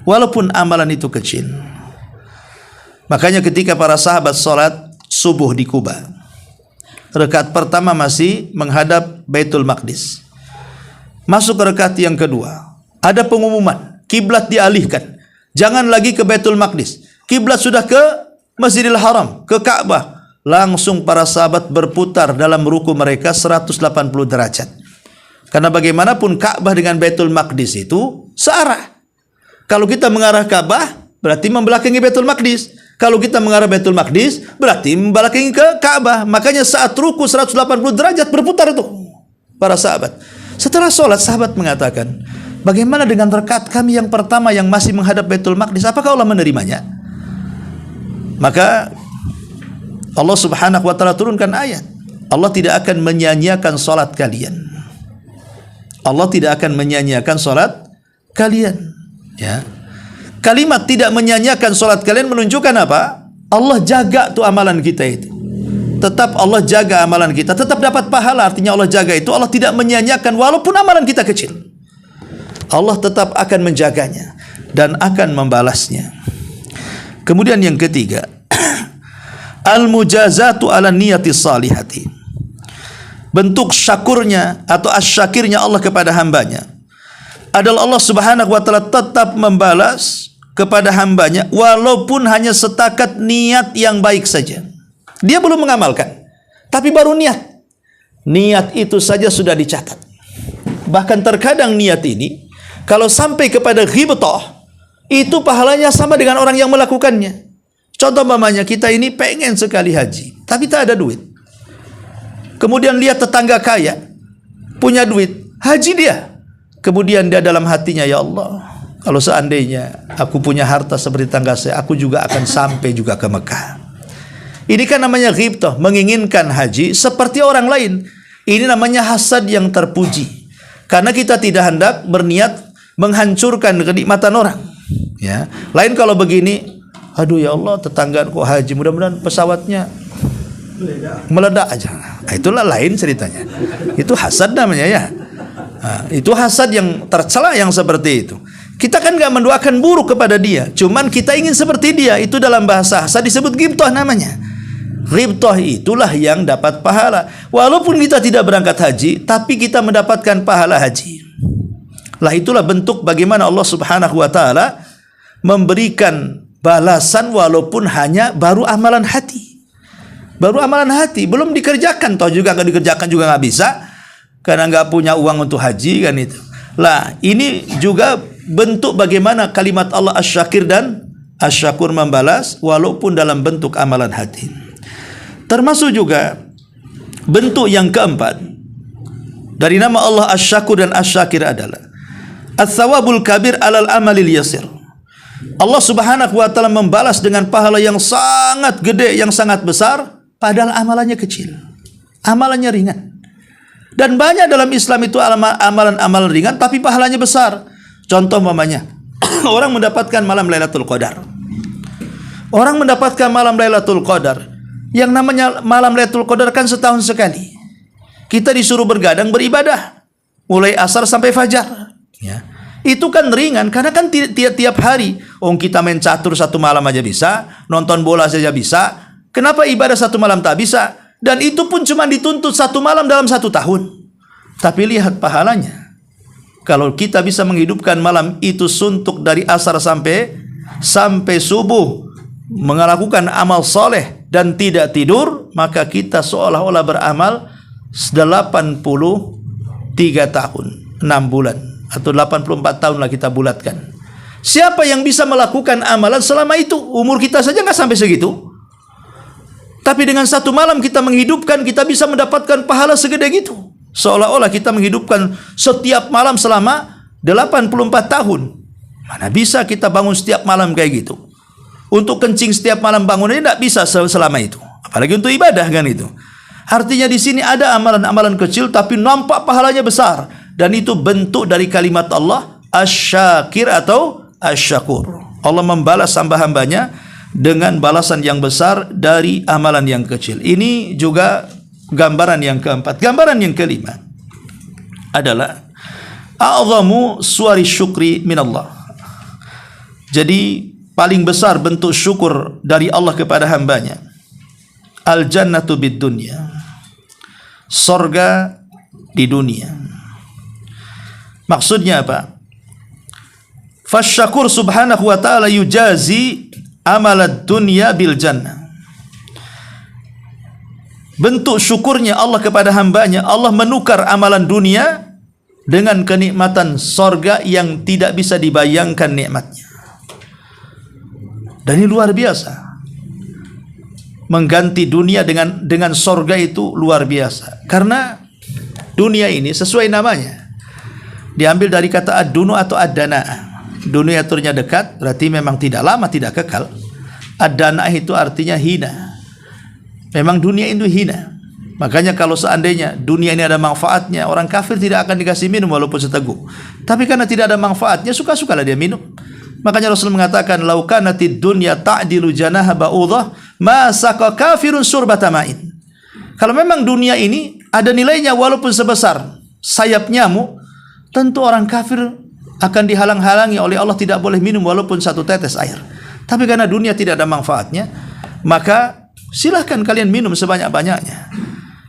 Walaupun amalan itu kecil. Makanya ketika para sahabat salat subuh di Kuba, rakaat pertama masih menghadap Baitul Maqdis. Masuk ke rakaat yang kedua, ada pengumuman, kiblat dialihkan. Jangan lagi ke Baitul Maqdis. Kiblat sudah ke Masjidil Haram, ke Ka'bah. Langsung para sahabat berputar dalam ruku mereka 180 derajat. Karena bagaimanapun Ka'bah dengan Baitul Maqdis itu searah. Kalau kita mengarah Ka'bah, berarti membelakangi Baitul Maqdis. Kalau kita mengarah Baitul Maqdis, berarti membelakangi ke Ka'bah. Makanya saat ruku 180 derajat berputar itu para sahabat. Setelah sholat, sahabat mengatakan, bagaimana dengan rakaat kami yang pertama yang masih menghadap Baitul Maqdis? Apakah Allah menerimanya? Maka Allah Subhanahu wa taala turunkan ayat, Allah tidak akan menyia-nyiakan salat kalian. Allah tidak akan menyia-nyiakan salat kalian. Ya. Kalimat tidak menyia-nyiakan salat kalian menunjukkan apa? Allah jaga tuh amalan kita itu. Tetap Allah jaga amalan kita, tetap dapat pahala. Artinya Allah jaga itu, Allah tidak menyia-nyiakan walaupun amalan kita kecil. Allah tetap akan menjaganya dan akan membalasnya. Kemudian yang ketiga, al-mujazatu ala niyati salihati. Bentuk syakurnya atau asyakirnya Allah kepada hambanya adalah Allah Subhanahu wa taala tetap membalas kepada hambanya walaupun hanya setakat niat yang baik saja. Dia belum mengamalkan, tapi baru niat. Niat itu saja sudah dicatat. Bahkan terkadang niat ini kalau sampai kepada ghibthah, itu pahalanya sama dengan orang yang melakukannya. Contoh mamanya, kita ini pengen sekali haji, tapi tak ada duit. Kemudian lihat tetangga kaya, punya duit, haji dia. Kemudian dia dalam hatinya, ya Allah, kalau seandainya aku punya harta seperti tetangga saya, aku juga akan sampai juga ke Mekah. Ini kan namanya ghibthah, menginginkan haji seperti orang lain. Ini namanya hasad yang terpuji. Karena kita tidak hendak berniat menghancurkan kenikmatan orang. Ya, lain kalau begini, aduh ya Allah, tetangga kok haji, mudah-mudahan pesawatnya meledak aja. Nah, itulah lain ceritanya. Itu hasad namanya ya. Nah, itu hasad yang tercela yang seperti itu. Kita kan nggak mendoakan buruk kepada dia, cuman kita ingin seperti dia. Itu dalam bahasa hasad disebut ghibthah namanya. Ghibthah itulah yang dapat pahala. Walaupun kita tidak berangkat haji, tapi kita mendapatkan pahala haji. Lah itulah bentuk bagaimana Allah Subhanahu wa taala memberikan balasan walaupun hanya baru amalan hati. Baru amalan hati, belum dikerjakan, toh juga nggak dikerjakan juga nggak bisa karena nggak punya uang untuk haji kan itu. Lah ini juga bentuk bagaimana kalimat Allah Asy-Syakir dan Asy-Syakur membalas walaupun dalam bentuk amalan hati. Termasuk juga bentuk yang keempat dari nama Allah Asy-Syakur dan Asy-Syakir adalah Ats-Tsawabul Kabir alal amalil yasir. Allah Subhanahu wa taala membalas dengan pahala yang sangat gede, yang sangat besar, padahal amalannya kecil. Amalannya ringan. Dan banyak dalam Islam itu amalan-amalan ringan tapi pahalanya besar. Contoh mamanya, orang mendapatkan malam Lailatul Qadar. Orang mendapatkan malam Lailatul Qadar. Yang namanya malam Lailatul Qadar kan setahun sekali. Kita disuruh bergadang beribadah mulai asar sampai fajar. Ya. Itu kan ringan karena kan tiap hari. Kita main catur satu malam aja bisa, nonton bola saja bisa. Kenapa ibadah satu malam tak bisa? Dan itu pun cuma dituntut satu malam dalam satu tahun. Tapi lihat pahalanya. Kalau kita bisa menghidupkan malam itu suntuk dari asar sampai subuh, melakukan amal soleh dan tidak tidur, maka kita seolah-olah beramal 83 tahun, 6 bulan. Atau 84 tahun lah kita bulatkan. Siapa yang bisa melakukan amalan selama itu? Umur kita saja nggak sampai segitu. Tapi dengan satu malam kita menghidupkan, kita bisa mendapatkan pahala segede gitu. Seolah-olah kita menghidupkan setiap malam selama 84 tahun. Mana bisa kita bangun setiap malam kayak gitu. Untuk kencing setiap malam bangunnya tidak bisa selama itu. Apalagi untuk ibadah kan itu. Artinya di sini ada amalan-amalan kecil tapi nampak pahalanya besar, dan itu bentuk dari kalimat Allah asy-syakir atau asy-syakur. Allah membalas hamba-hambanya dengan balasan yang besar dari amalan yang kecil. Ini juga gambaran yang keempat. Gambaran yang kelima adalah a'zamu suwari syukri minallah. Jadi paling besar bentuk syukur dari Allah kepada hambanya, al-jannatu bid dunya, sorga di dunia. Maksudnya apa? Fasyakur subhanahu wa ta'ala yujazi amalad dunya bil jannah. Bentuk syukurnya Allah kepada hambanya, Allah menukar amalan dunia dengan kenikmatan sorga yang tidak bisa dibayangkan nikmatnya. Dan ini luar biasa. Mengganti dunia dengan sorga itu luar biasa. Karena dunia ini sesuai namanya, diambil dari kata ad-dunu atau ad-dana. Dunia turnya dekat, berarti memang tidak lama, tidak kekal. Ad-dana itu artinya hina. Memang dunia itu hina. Makanya kalau seandainya dunia ini ada manfaatnya, orang kafir tidak akan dikasih minum walaupun seteguk. Tapi karena tidak ada manfaatnya, suka-sukalah dia minum. Makanya Rasul mengatakan, "Lau kanatid dunya ta'dilu janaha ba'udah, ma saqa kafirun surbata ma'in." Kalau memang dunia ini ada nilainya walaupun sebesar sayap nyamuk, tentu orang kafir akan dihalang-halangi oleh Allah, tidak boleh minum walaupun satu tetes air. Tapi karena dunia tidak ada manfaatnya, maka silahkan kalian minum sebanyak-banyaknya.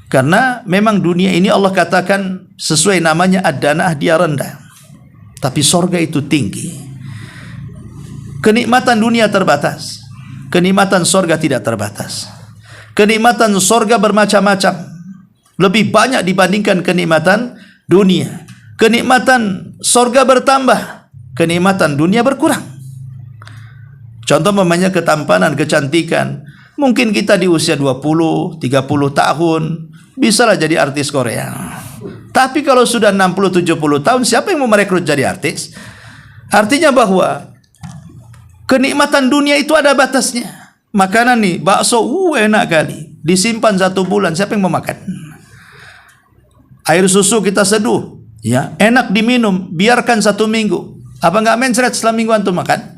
Karena memang dunia ini Allah katakan sesuai namanya ad-danah, dia rendah. Tapi sorga itu tinggi. Kenikmatan dunia terbatas, kenikmatan sorga tidak terbatas. Kenikmatan sorga bermacam-macam, lebih banyak dibandingkan kenikmatan dunia. Kenikmatan sorga bertambah, kenikmatan dunia berkurang. Contoh namanya ketampanan, kecantikan. Mungkin kita di usia 20, 30 tahun bisalah jadi artis Korea. Tapi kalau sudah 60, 70 tahun, siapa yang mau merekrut jadi artis? Artinya bahwa kenikmatan dunia itu ada batasnya. Makanan nih, bakso, enak kali, disimpan 1 bulan, siapa yang mau makan? Air susu kita seduh, ya, enak diminum, biarkan 1 minggu. Apa nggak mencret setelah minggu antum makan?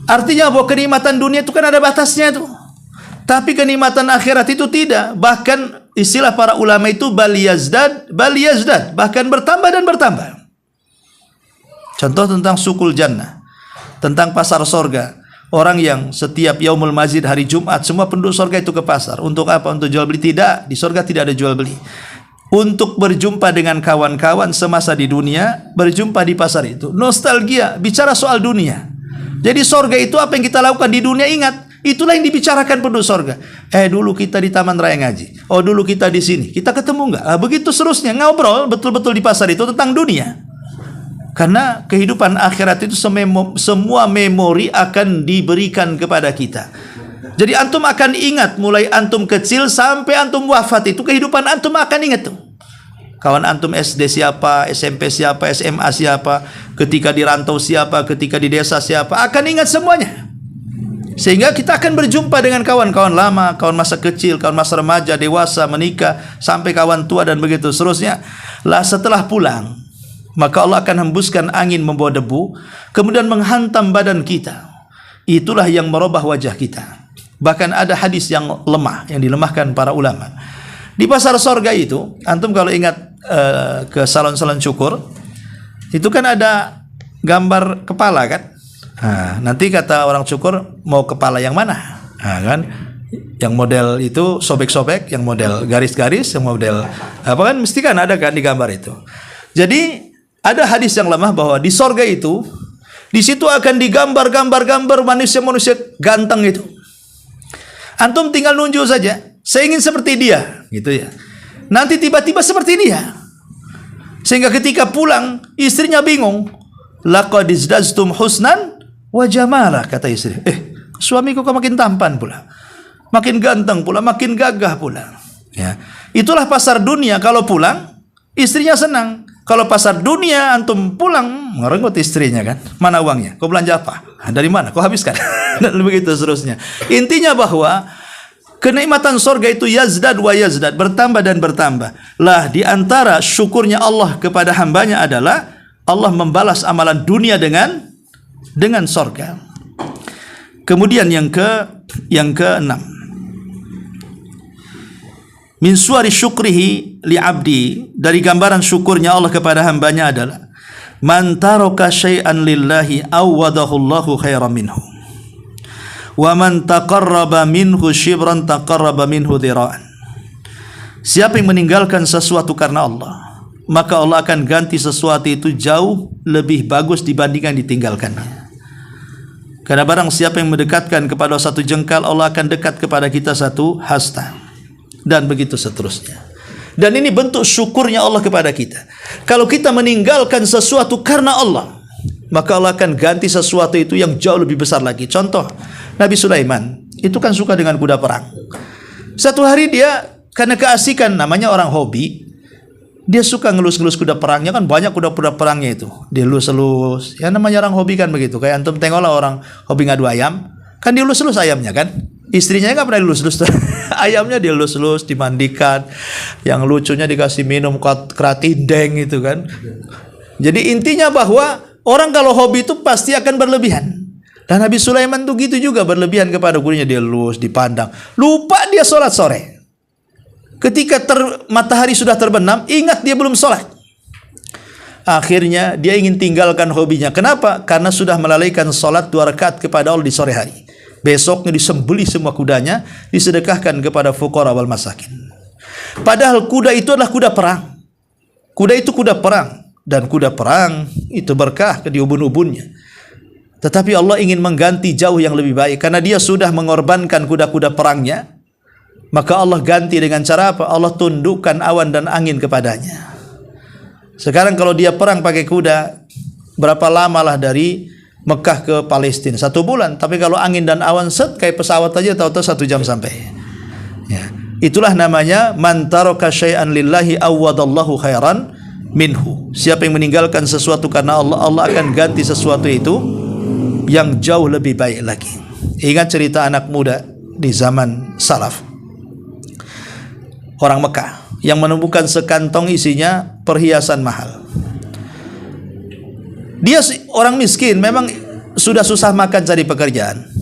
Artinya bahwa kenikmatan dunia itu kan ada batasnya tuh. Tapi kenikmatan akhirat itu tidak. Bahkan istilah para ulama itu bal yazdad, bahkan bertambah dan bertambah. Contoh tentang sukul jannah, tentang pasar sorga. Orang yang setiap yaumul mazid, hari Jumat, semua penduduk sorga itu ke pasar. Untuk apa? Untuk jual beli? Tidak. Di sorga tidak ada jual beli. Untuk berjumpa dengan kawan-kawan semasa di dunia, berjumpa di pasar itu. Nostalgia, bicara soal dunia. Jadi sorga itu apa yang kita lakukan di dunia, ingat. Itulah yang dibicarakan penduduk sorga. Dulu kita di Taman Raya Ngaji. Oh, dulu kita di sini. Kita ketemu enggak? Begitu seterusnya. Ngobrol betul-betul di pasar itu tentang dunia. Karena kehidupan akhirat itu semua memori akan diberikan kepada kita. Jadi antum akan ingat mulai antum kecil sampai antum wafat, itu kehidupan antum akan ingat tuh. Kawan antum SD siapa, SMP siapa, SMA siapa, ketika di rantau siapa, ketika di desa siapa, akan ingat semuanya. Sehingga kita akan berjumpa dengan kawan-kawan lama, kawan masa kecil, kawan masa remaja, dewasa, menikah, sampai kawan tua dan begitu seterusnya. Lah setelah pulang, maka Allah akan hembuskan angin membawa debu, kemudian menghantam badan kita. Itulah yang merubah wajah kita. Bahkan ada hadis yang lemah, yang dilemahkan para ulama. Di pasar sorga itu, antum kalau ingat ke salon-salon cukur, itu kan ada gambar kepala kan? Nanti kata orang cukur, mau kepala yang mana? Kan? Yang model itu sobek-sobek, yang model garis-garis, yang model apa kan? Mesti kan ada kan di gambar itu. Jadi ada hadis yang lemah bahwa di sorga itu, di situ akan digambar-gambar manusia-manusia ganteng itu. Antum tinggal nunjuk saja, saya ingin seperti dia, gitu ya. Nanti tiba-tiba seperti dia. Sehingga ketika pulang, istrinya bingung. Laqad izdaztum husnan wa jamala, kata istri. Suamiku kok makin tampan pula, makin ganteng pula, makin gagah pula. Ya, itulah pasar dunia. Kalau pulang, istrinya senang. Kalau pasar dunia antum pulang, ngerenggut istrinya kan. Mana uangnya? Kau belanja apa? Dari mana? Kau habiskan? Dan begitu seterusnya. Intinya bahwa Kenikmatan sorga itu yazdad wa yazdad, bertambah dan bertambah. Lah di antara syukurnya Allah kepada hambanya adalah Allah membalas amalan dunia dengan sorga. Kemudian yang keenam, min suwari syukrihi li abdi, dari gambaran syukurnya Allah kepada hambanya adalah man taraka syai'an lillahi awwadahu Allahu khairan minhu. Wa man taqarraba minhu shibran taqarraba minhu dhira'an. Siapa yang meninggalkan sesuatu karena Allah, maka Allah akan ganti sesuatu itu jauh lebih bagus dibandingkan ditinggalkannya. Karena barang siapa yang mendekatkan kepada satu jengkal, Allah akan dekat kepada kita satu hasta. Dan begitu seterusnya. Dan ini bentuk syukurnya Allah kepada kita. Kalau kita meninggalkan sesuatu karena Allah, maka Allah akan ganti sesuatu itu yang jauh lebih besar lagi. Contoh, Nabi Sulaiman itu kan suka dengan kuda perang. Satu hari dia karena keasikan, namanya orang hobi, dia suka ngelus-ngelus kuda perangnya, kan banyak kuda-kuda perangnya itu. Dilus-elus. Ya namanya orang hobi kan begitu. Kayak antum tengoklah orang hobi ngadu ayam, kan dilus-elus ayamnya kan. Istrinya nggak pernah dilus-elus. Ayamnya dilus-elus, dimandikan. Yang lucunya dikasih minum keratindeng itu kan. Jadi intinya bahwa orang kalau hobi itu pasti akan berlebihan. Dan Nabi Sulaiman tuh gitu juga, berlebihan kepada gurunya, dia lulus, dipandang. Lupa dia sholat sore. Ketika matahari sudah terbenam, ingat dia belum sholat. Akhirnya dia ingin tinggalkan hobinya. Kenapa? Karena sudah melalaikan sholat 2 rakaat kepada Allah di sore hari. Besoknya disembelih semua kudanya, disedekahkan kepada fuqara wal masakin. Padahal kuda itu adalah kuda perang. Kuda itu kuda perang. Dan kuda perang itu berkah di ubun-ubunnya. Tetapi Allah ingin mengganti jauh yang lebih baik. Karena dia sudah mengorbankan kuda-kuda perangnya, maka Allah ganti dengan cara apa? Allah tundukkan awan dan angin kepadanya. Sekarang kalau dia perang pakai kuda, berapa lama lah dari Mekah ke Palestina? 1 bulan. Tapi kalau angin dan awan set kayak pesawat aja, tahu-tahu 1 jam sampai. Ya. Itulah namanya man taraka syai'an lillahi awwadallahu khairan minhu. Siapa yang meninggalkan sesuatu karena Allah, Allah akan ganti sesuatu itu yang jauh lebih baik lagi. Ingat cerita anak muda di zaman salaf, orang Mekah yang menemukan sekantong isinya perhiasan mahal. Dia orang miskin, memang sudah susah makan cari pekerjaan,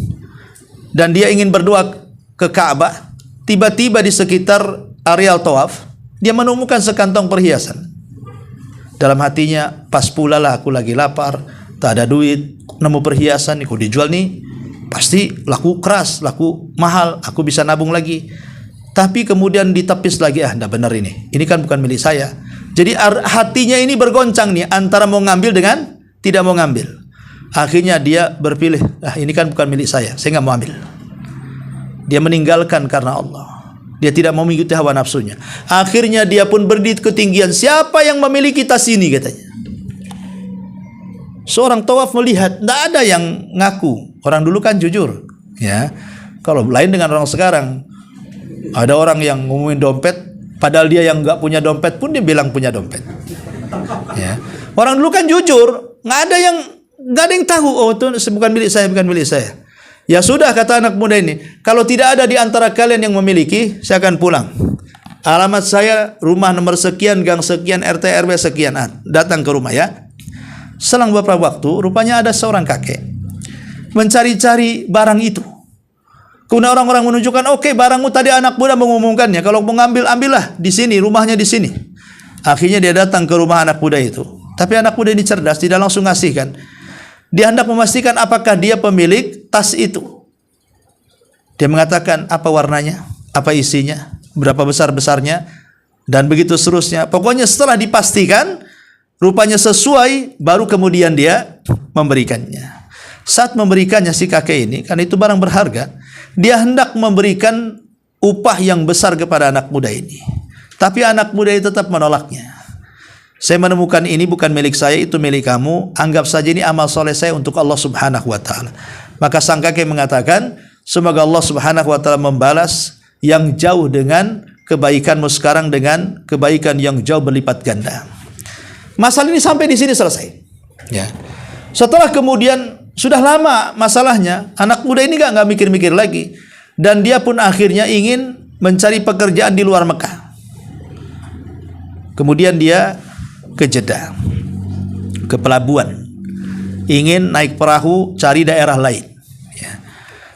dan dia ingin berdoa ke Ka'bah. Tiba-tiba di sekitar areal tawaf, dia menemukan sekantong perhiasan. Dalam hatinya, pas pula lah aku lagi lapar, tak ada duit, nemu perhiasan, aku dijual nih, pasti laku keras, laku mahal, aku bisa nabung lagi. Tapi kemudian ditepis lagi, enggak benar ini kan bukan milik saya. Jadi hatinya ini bergoncang nih, antara mau ngambil dengan tidak mau ngambil. Akhirnya dia berpilih, ini kan bukan milik saya nggak mau ambil. Dia meninggalkan karena Allah. Dia tidak mau mengikuti hawa nafsunya. Akhirnya dia pun berdiri ketinggian, siapa yang memiliki tas ini, katanya. Seorang tawaf melihat, tidak ada yang ngaku. Orang dulu kan jujur, ya. Kalau lain dengan orang sekarang, ada orang yang ngumumin dompet, padahal dia yang nggak punya dompet pun dia bilang punya dompet. Ya. Orang dulu kan jujur, nggak ada yang tahu. Oh itu bukan milik saya, bukan milik saya. Ya sudah, kata anak muda ini, kalau tidak ada di antara kalian yang memiliki, saya akan pulang. Alamat saya rumah nomor sekian, gang sekian, RT RW sekian. Datang ke rumah ya. Selang beberapa waktu, rupanya ada seorang kakek mencari-cari barang itu. Kemudian orang-orang menunjukkan, oke, barangmu tadi anak muda mengumumkannya. Kalau mau ngambil, ambillah di sini, rumahnya di sini. Akhirnya dia datang ke rumah anak muda itu. Tapi anak muda ini cerdas, tidak langsung ngasihkan. Dia hendak memastikan apakah dia pemilik tas itu. Dia mengatakan apa warnanya, apa isinya, berapa besar-besarnya, dan begitu seterusnya. Pokoknya setelah dipastikan rupanya sesuai, baru kemudian dia memberikannya. Saat memberikannya si kakek ini, karena itu barang berharga, dia hendak memberikan upah yang besar kepada anak muda ini. Tapi anak muda itu tetap menolaknya. Saya menemukan ini bukan milik saya, itu milik kamu. Anggap saja ini amal soleh saya untuk Allah Subhanahu wa ta'ala. Maka sang kakek mengatakan, semoga Allah Subhanahu wa ta'ala membalas yang jauh dengan kebaikanmu sekarang dengan kebaikan yang jauh berlipat ganda. Masalah ini sampai di sini selesai. Ya. Setelah kemudian sudah lama masalahnya, anak muda ini nggak mikir-mikir lagi. dan dia pun akhirnya ingin mencari pekerjaan di luar Mekah. Kemudian dia ke Jeddah, ke pelabuhan, ingin naik perahu cari daerah lain.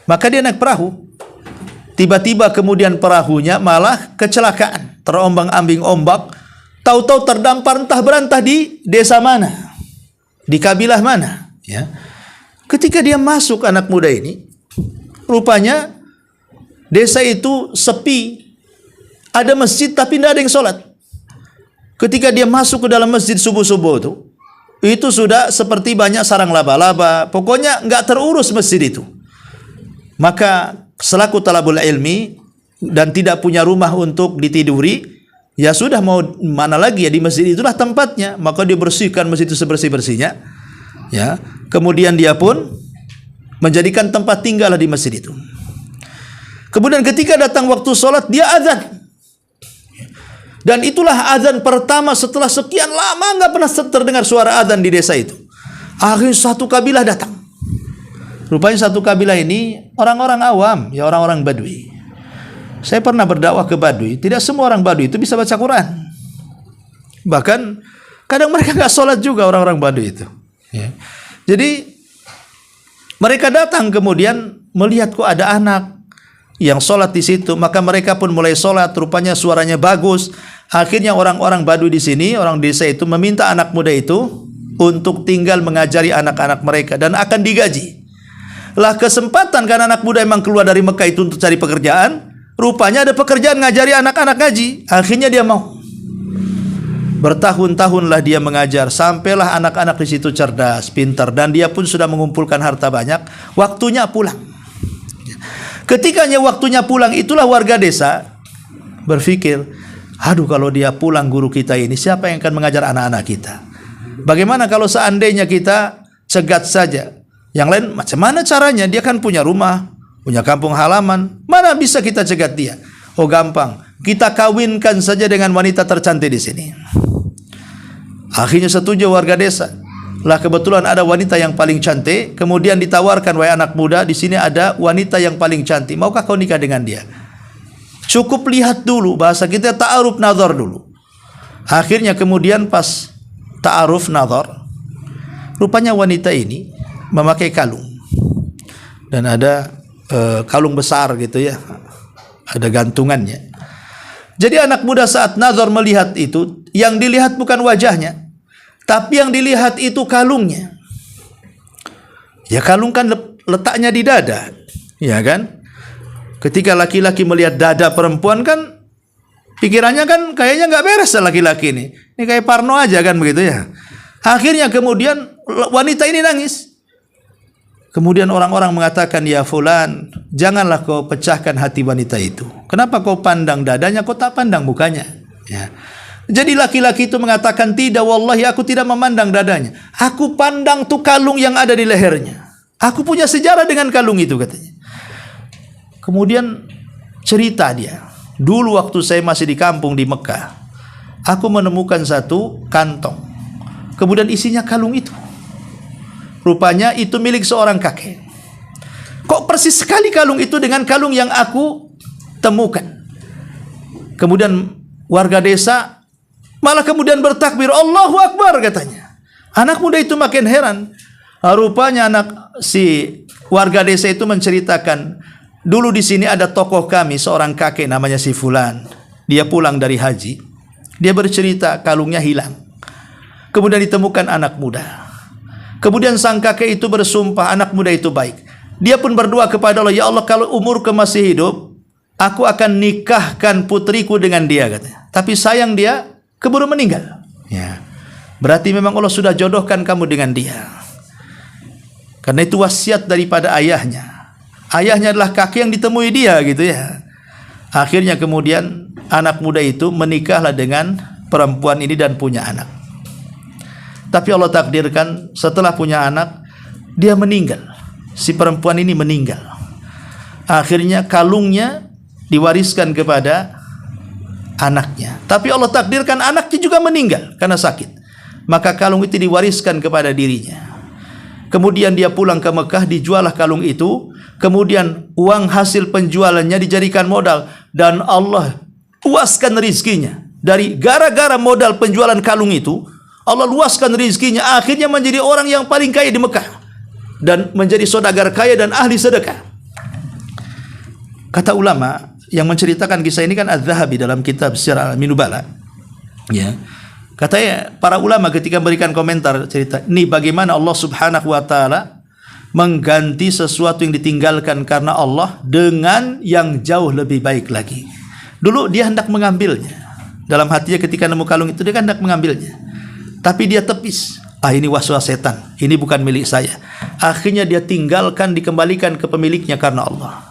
Maka dia naik perahu. Tiba-tiba kemudian perahunya malah kecelakaan, terombang-ambing ombak. Tahu-tahu terdampar entah berantah di desa mana, di kabilah mana. Ya. Ketika dia masuk, anak muda ini, rupanya desa itu sepi. Ada masjid tapi tidak ada yang sholat. Ketika dia masuk ke dalam masjid subuh-subuh itu sudah seperti banyak sarang laba-laba. Pokoknya nggak terurus masjid itu. Maka selaku talabul ilmi dan tidak punya rumah untuk ditiduri, ya sudah, mau mana lagi ya, di masjid itulah tempatnya. Maka dia bersihkan masjid itu sebersih-bersihnya. Ya, kemudian dia pun menjadikan tempat tinggal di masjid itu. Kemudian ketika datang waktu sholat, dia azan. Dan itulah azan pertama setelah sekian lama nggak pernah terdengar suara azan di desa itu. Akhirnya satu kabilah datang. Rupanya satu kabilah ini orang-orang awam, ya orang-orang Badui. Saya pernah berdakwah ke Badui, tidak semua orang Badui itu bisa baca Quran. Bahkan kadang mereka nggak sholat juga orang-orang Badui itu. Ya. Jadi mereka datang kemudian melihat kok ada anak yang sholat di situ, maka mereka pun mulai sholat. Rupanya suaranya bagus. Akhirnya orang-orang Badui di sini, orang desa itu meminta anak muda itu untuk tinggal mengajari anak-anak mereka dan akan digaji. Lah kesempatan karena anak muda emang keluar dari Mekah itu untuk cari pekerjaan, rupanya ada pekerjaan ngajari anak-anak ngaji. Akhirnya dia mau. Bertahun-tahunlah dia mengajar, sampailah anak-anak di situ cerdas, pintar, dan dia pun sudah mengumpulkan harta banyak. Waktunya pulang. Ketikanya waktunya pulang, itulah warga desa berpikir, aduh, kalau dia pulang guru kita ini, siapa yang akan mengajar anak-anak kita? Bagaimana kalau seandainya kita cegat saja? Yang lain macam mana caranya? Dia kan punya rumah, punya kampung halaman. Mana bisa kita cegat dia? Oh gampang, kita kawinkan saja dengan wanita tercantik di sini. Akhirnya setuju warga desa. Lah kebetulan ada wanita yang paling cantik. Kemudian ditawarkan, wahai anak muda, di sini ada wanita yang paling cantik. Maukah kau nikah dengan dia? Cukup lihat dulu, bahasa kita ta'aruf nazar dulu. Akhirnya kemudian pas ta'aruf nazar, rupanya wanita ini memakai kalung dan ada kalung besar gitu ya, ada gantungannya. Jadi anak muda saat nazar melihat itu, yang dilihat bukan wajahnya, tapi yang dilihat itu kalungnya. Ya kalung kan letaknya di dada, ya kan? Ketika laki-laki melihat dada perempuan kan pikirannya kan kayaknya nggak beres laki-laki ini kayak Parno aja kan begitu ya. Akhirnya kemudian wanita ini nangis. Kemudian orang-orang mengatakan, ya fulan, janganlah kau pecahkan hati wanita itu. Kenapa kau pandang dadanya, kau tak pandang mukanya? Ya. Jadi laki-laki itu mengatakan, tidak, wallahi aku tidak memandang dadanya. Aku pandang tuh kalung yang ada di lehernya. Aku punya sejarah dengan kalung itu, katanya. Kemudian cerita dia, dulu waktu saya masih di kampung di Mekah, aku menemukan satu kantong. Kemudian isinya kalung itu. Rupanya itu milik seorang kakek. Kok persis sekali kalung itu dengan kalung yang aku temukan. Kemudian warga desa malah kemudian bertakbir, Allahu Akbar, katanya. Anak muda itu makin heran. Rupanya si warga desa itu menceritakan, dulu di sini ada tokoh kami, seorang kakek namanya si Fulan. Dia pulang dari haji. Dia bercerita kalungnya hilang. Kemudian ditemukan anak muda. Kemudian sang kakek itu bersumpah, anak muda itu baik. Dia pun berdoa kepada Allah, ya Allah, kalau umurku masih hidup, aku akan nikahkan putriku dengan dia, katanya. Tapi sayang dia keburu meninggal. Ya. Berarti memang Allah sudah jodohkan kamu dengan dia. Karena itu wasiat daripada ayahnya. Ayahnya adalah kakek yang ditemui dia, gitu ya. Akhirnya kemudian anak muda itu menikahlah dengan perempuan ini dan punya anak. Tapi Allah takdirkan setelah punya anak, dia meninggal. Si perempuan ini meninggal. Akhirnya kalungnya diwariskan kepada anaknya. Tapi Allah takdirkan anaknya juga meninggal karena sakit. Maka kalung itu diwariskan kepada dirinya. kemudian dia pulang ke Mekah, dijualah kalung itu, kemudian uang hasil penjualannya dijadikan modal, dan Allah luaskan rizkinya. Dari gara-gara modal penjualan kalung itu, Allah luaskan rizkinya, akhirnya menjadi orang yang paling kaya di Mekah, dan menjadi saudagar kaya dan ahli sedekah. Kata ulama yang menceritakan kisah ini kan Az-Zahabi dalam kitab Syiar Alamin Nubala. Ya. Katanya para ulama ketika memberikan komentar cerita ini, bagaimana Allah Subhanahu wa taala mengganti sesuatu yang ditinggalkan karena Allah dengan yang jauh lebih baik lagi. Dulu dia hendak mengambilnya. Dalam hatinya ketika nemu kalung itu dia kan hendak mengambilnya. Tapi dia tepis. Ini waswas setan. Ini bukan milik saya. Akhirnya dia tinggalkan, dikembalikan ke pemiliknya karena Allah.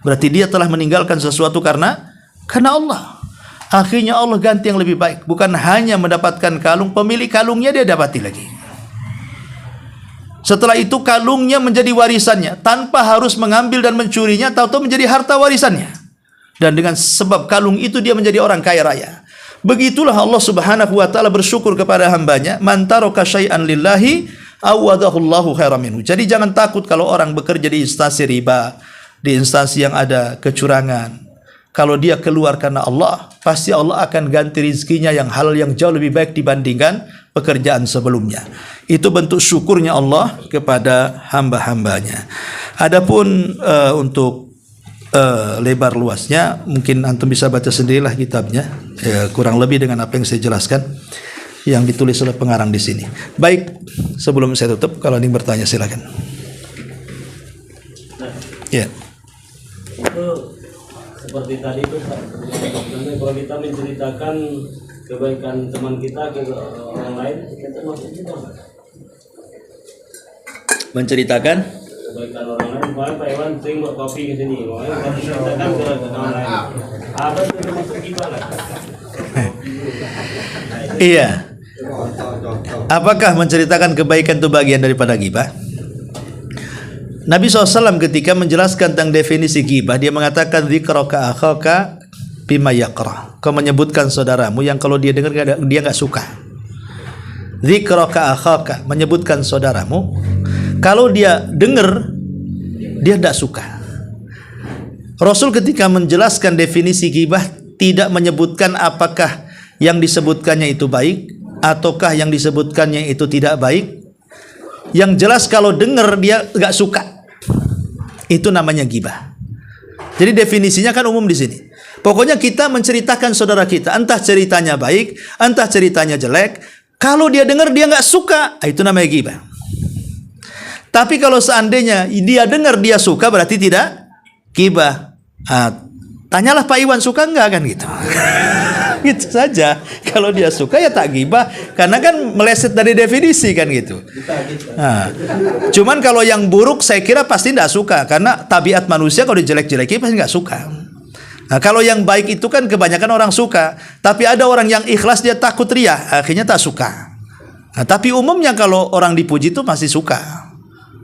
Berarti dia telah meninggalkan sesuatu karena Allah. Akhirnya Allah ganti yang lebih baik. Bukan hanya mendapatkan kalung, pemilik kalungnya dia dapati lagi. Setelah itu kalungnya menjadi warisannya, tanpa harus mengambil dan mencurinya, tahu-tahu menjadi harta warisannya. Dan dengan sebab kalung itu dia menjadi orang kaya raya. Begitulah Allah Subhanahu wa taala bersyukur kepada hambanya, man taraka syai'an lillahi awadahullahu khairan minhu. Jadi jangan takut kalau orang bekerja di instansi riba, di instansi yang ada kecurangan. Kalau dia keluar karena Allah, pasti Allah akan ganti rizkinya yang halal yang jauh lebih baik dibandingkan pekerjaan sebelumnya. Itu bentuk syukurnya Allah kepada hamba-hambanya. Adapun untuk lebar luasnya, mungkin antum bisa baca sendirilah kitabnya, kurang lebih dengan apa yang saya jelaskan, yang ditulis oleh pengarang di sini. Baik, sebelum saya tutup, kalau ada yang bertanya silakan. Ya. Itu seperti tadi itu Pak, kalau kita menceritakan kebaikan teman kita ke orang lain, kita maksudnya apa? Menceritakan Kebaikan orang lain, Pak Iwan sering buat kopi ke sini, makanya kalau menceritakan ke orang lain, apa itu termasuk gimana? Iya. Apakah menceritakan kebaikan itu bagian daripada ghibah? Nabi SAW ketika menjelaskan tentang definisi ghibah, dia mengatakan dzikraka akhaka bima yakrah. Kau menyebutkan saudaramu yang kalau dia dengar dia enggak suka. Dzikraka akhaka, menyebutkan saudaramu kalau dia dengar dia tidak suka. Rasul ketika menjelaskan definisi ghibah tidak menyebutkan apakah yang disebutkannya itu baik ataukah yang disebutkannya itu tidak baik. Yang jelas kalau dengar dia enggak suka, itu namanya ghibah. Jadi definisinya kan umum di sini. Pokoknya kita menceritakan saudara kita, entah ceritanya baik, entah ceritanya jelek, kalau dia dengar dia nggak suka, itu namanya ghibah. Tapi kalau seandainya dia dengar dia suka, berarti tidak ghibah. Tanyalah Pak Iwan suka nggak, kan gitu. Gitu saja. Kalau dia suka ya tak ghibah, karena kan meleset dari definisi kan gitu. Cuman kalau yang buruk saya kira pasti tidak suka, karena tabiat manusia kalau dijelek-jeleki pasti nggak suka. Nah, kalau yang baik itu kan kebanyakan orang suka, tapi ada orang yang ikhlas dia takut riya, akhirnya tak suka. Nah, tapi umumnya kalau orang dipuji itu pasti suka.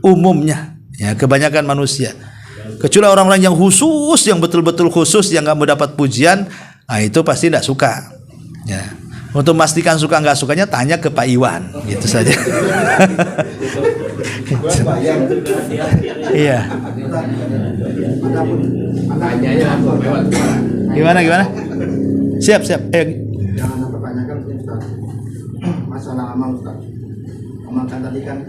Umumnya, ya kebanyakan manusia. Kecuali orang-orang yang khusus, yang betul-betul khusus, yang nggak mendapat pujian, nah itu pasti tidak suka. Ya. Untuk memastikan suka nggak sukanya, tanya ke Pak Iwan, gitu saja. Iya. Gimana? Siap. Yang anda pertanyakan Ustaz, masalah amal Ustaz. Amal kan tadi kan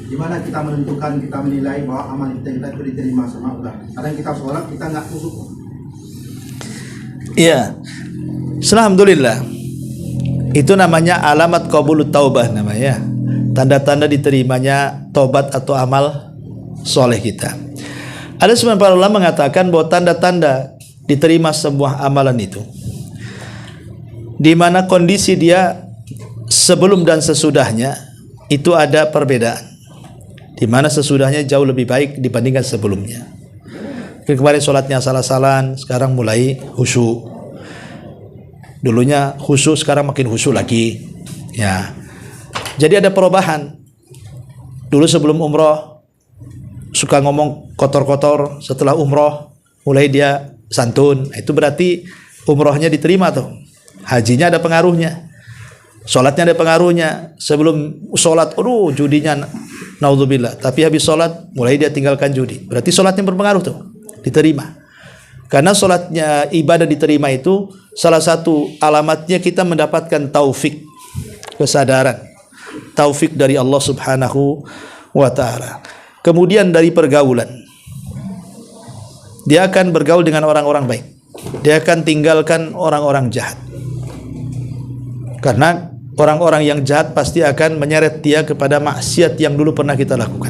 gimana kita menentukan, kita menilai bahwa amal kita itu diterima sama Allah. Kadang kita sholat kita nggak khusyuk. Iya. Alhamdulillah. Itu namanya alamat qabulut taubah namanya. Tanda-tanda diterimanya tobat atau amal soleh kita. Ada sebagian para ulama mengatakan bahwa tanda-tanda diterima sebuah amalan itu, di mana kondisi dia sebelum dan sesudahnya itu ada perbedaan. Di mana sesudahnya jauh lebih baik dibandingkan sebelumnya. Kemarin sholatnya salah-salan, sekarang mulai khusyuk. Dulunya khusyuk, sekarang makin khusyuk lagi. Ya. Jadi ada perubahan. Dulu sebelum umroh suka ngomong kotor-kotor, setelah umroh mulai dia santun. Itu berarti umrohnya diterima tuh. Hajinya ada pengaruhnya. Sholatnya ada pengaruhnya. Sebelum sholat, judinya naudzubillah. Tapi habis sholat mulai dia tinggalkan judi. Berarti sholatnya berpengaruh tuh, diterima. Karena sholatnya ibadah diterima itu salah satu alamatnya kita mendapatkan taufik, kesadaran, taufik dari Allah Subhanahu wa ta'ala. Kemudian dari pergaulan, dia akan bergaul dengan orang-orang baik. Dia akan tinggalkan orang-orang jahat. Karena orang-orang yang jahat pasti akan menyeret dia kepada maksiat yang dulu pernah kita lakukan.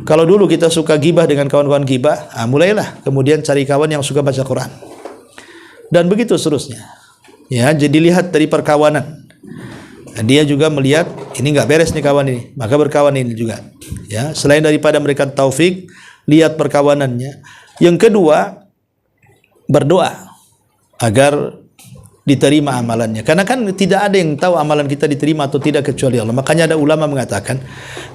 Kalau dulu kita suka gibah dengan kawan-kawan gibah, mulailah kemudian cari kawan yang suka baca Quran. Dan begitu seterusnya. Ya, jadi lihat dari perkawanan. Dia juga melihat ini nggak beres nih kawan ini, maka berkawan ini juga. Ya, selain daripada memberikan taufik, lihat perkawanannya. Yang kedua, berdoa agar diterima amalannya. Karena kan tidak ada yang tahu amalan kita diterima atau tidak kecuali Allah. Makanya ada ulama mengatakan,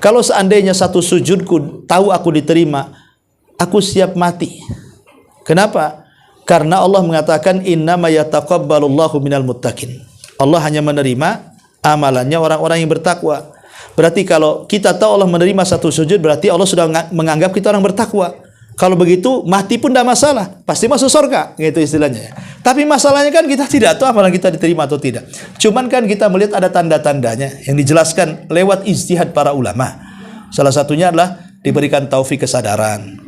kalau seandainya satu sujudku tahu aku diterima, aku siap mati. Kenapa? Karena Allah mengatakan innama yataqabbalullahu minal muttaqin. Allah hanya menerima amalannya orang-orang yang bertakwa. Berarti kalau kita tahu Allah menerima satu sujud, berarti Allah sudah menganggap kita orang bertakwa. Kalau begitu mati pun tidak masalah, pasti masuk surga, gitu istilahnya. Tapi masalahnya kan kita tidak tahu amalan kita diterima atau tidak. Cuman kan kita melihat ada tanda-tandanya yang dijelaskan lewat ijtihad para ulama. Salah satunya adalah diberikan taufik kesadaran,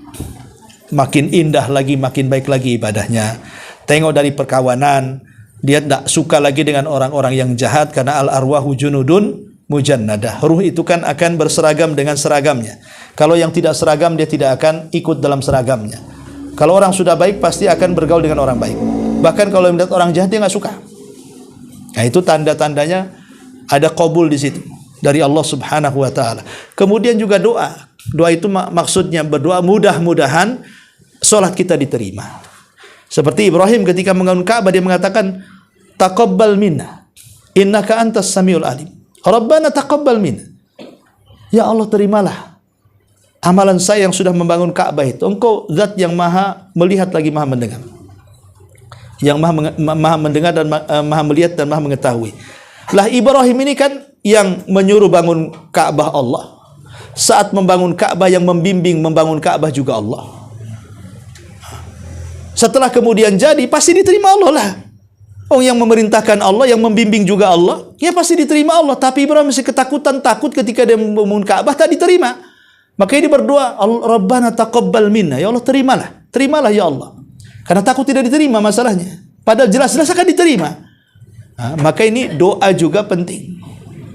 makin indah lagi, makin baik lagi ibadahnya. Tengok dari perkawanan, dia tidak suka lagi dengan orang-orang yang jahat karena al-arwahu junudun mujannadah. Ruh itu kan akan berseragam dengan seragamnya. Kalau yang tidak seragam, dia tidak akan ikut dalam seragamnya. Kalau orang sudah baik, pasti akan bergaul dengan orang baik. Bahkan kalau melihat orang jahat, dia nggak suka. Nah, itu tanda-tandanya ada qabul di situ dari Allah Subhanahu wa ta'ala. Kemudian juga doa. Doa itu maksudnya berdoa mudah-mudahan sholat kita diterima. Seperti Ibrahim ketika membangun Ka'bah, dia mengatakan taqabbal minna innaka antas samiul alim. Rabbana taqabbal minna. Ya Allah, terimalah amalan saya yang sudah membangun Ka'bah itu. Engkau zat yang maha melihat lagi maha mendengar. Yang maha mendengar dan maha melihat dan maha mengetahui. Lah Ibrahim ini kan yang menyuruh bangun Ka'bah Allah. Saat membangun Ka'bah, yang membimbing membangun Ka'bah juga Allah. Setelah kemudian jadi, pasti diterima Allah lah. Oh, yang memerintahkan Allah, yang membimbing juga Allah, ya pasti diterima Allah. Tapi Ibrahim masih ketakutan, takut ketika dia membangun Ka'bah, tak diterima. Makanya dia berdoa, Rabbana taqabbal minna. Ya Allah, terimalah ya Allah. Karena takut tidak diterima masalahnya. Padahal jelas-jelas akan diterima. Nah, maka ini doa juga penting.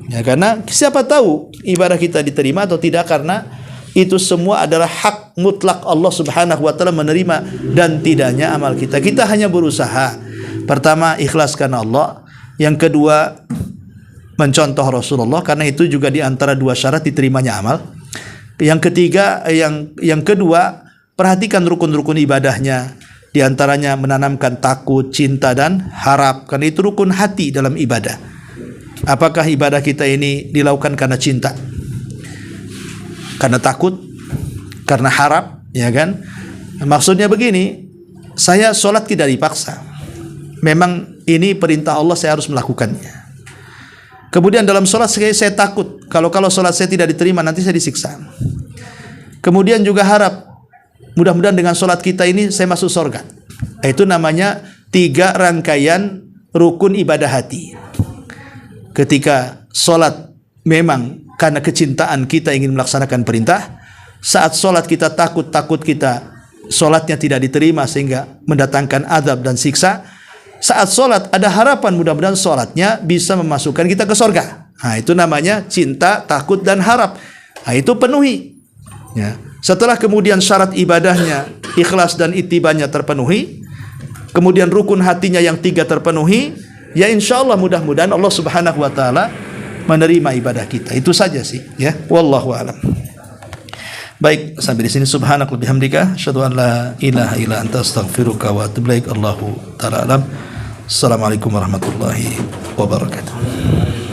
Ya, karena siapa tahu ibadah kita diterima atau tidak, karena itu semua adalah hak mutlak Allah Subhanahu wa ta'ala menerima dan tidaknya amal kita. Kita hanya berusaha. Pertama, ikhlaskan Allah. Yang kedua, mencontoh Rasulullah, karena itu juga di antara dua syarat diterimanya amal. Yang ketiga, yang kedua, perhatikan rukun-rukun ibadahnya. Di antaranya menanamkan takut, cinta, dan harap. Karena itu rukun hati dalam ibadah. Apakah ibadah kita ini dilakukan karena cinta, karena takut, karena harap, ya kan? Maksudnya begini, saya sholat tidak dipaksa. Memang ini perintah Allah, saya harus melakukannya. Kemudian dalam sholat saya takut, kalau sholat saya tidak diterima, nanti saya disiksa. Kemudian juga harap, mudah-mudahan dengan sholat kita ini saya masuk surga. Itu namanya 3 rangkaian rukun ibadah hati. Ketika sholat memang karena kecintaan kita ingin melaksanakan perintah, saat sholat kita takut kita sholatnya tidak diterima sehingga mendatangkan azab dan siksa. Saat sholat ada harapan mudah-mudahan sholatnya bisa memasukkan kita ke surga. Nah, itu namanya cinta, takut, dan harap. Nah, itu penuhi. Ya. Setelah kemudian syarat ibadahnya, ikhlas dan itibanya terpenuhi, kemudian rukun hatinya yang 3 terpenuhi, ya insya Allah mudah-mudahan Allah Subhanahu wa ta'ala menerima ibadah kita. Itu saja sih, ya. Wallahu a'lam. Baik, sampai di sini. Subhanaka wa bihamdika asyhadu an la ilaha illa anta astaghfiruka wa atubu ilaik. Allahu ta'ala alam. Assalamualaikum warahmatullahi wabarakatuh.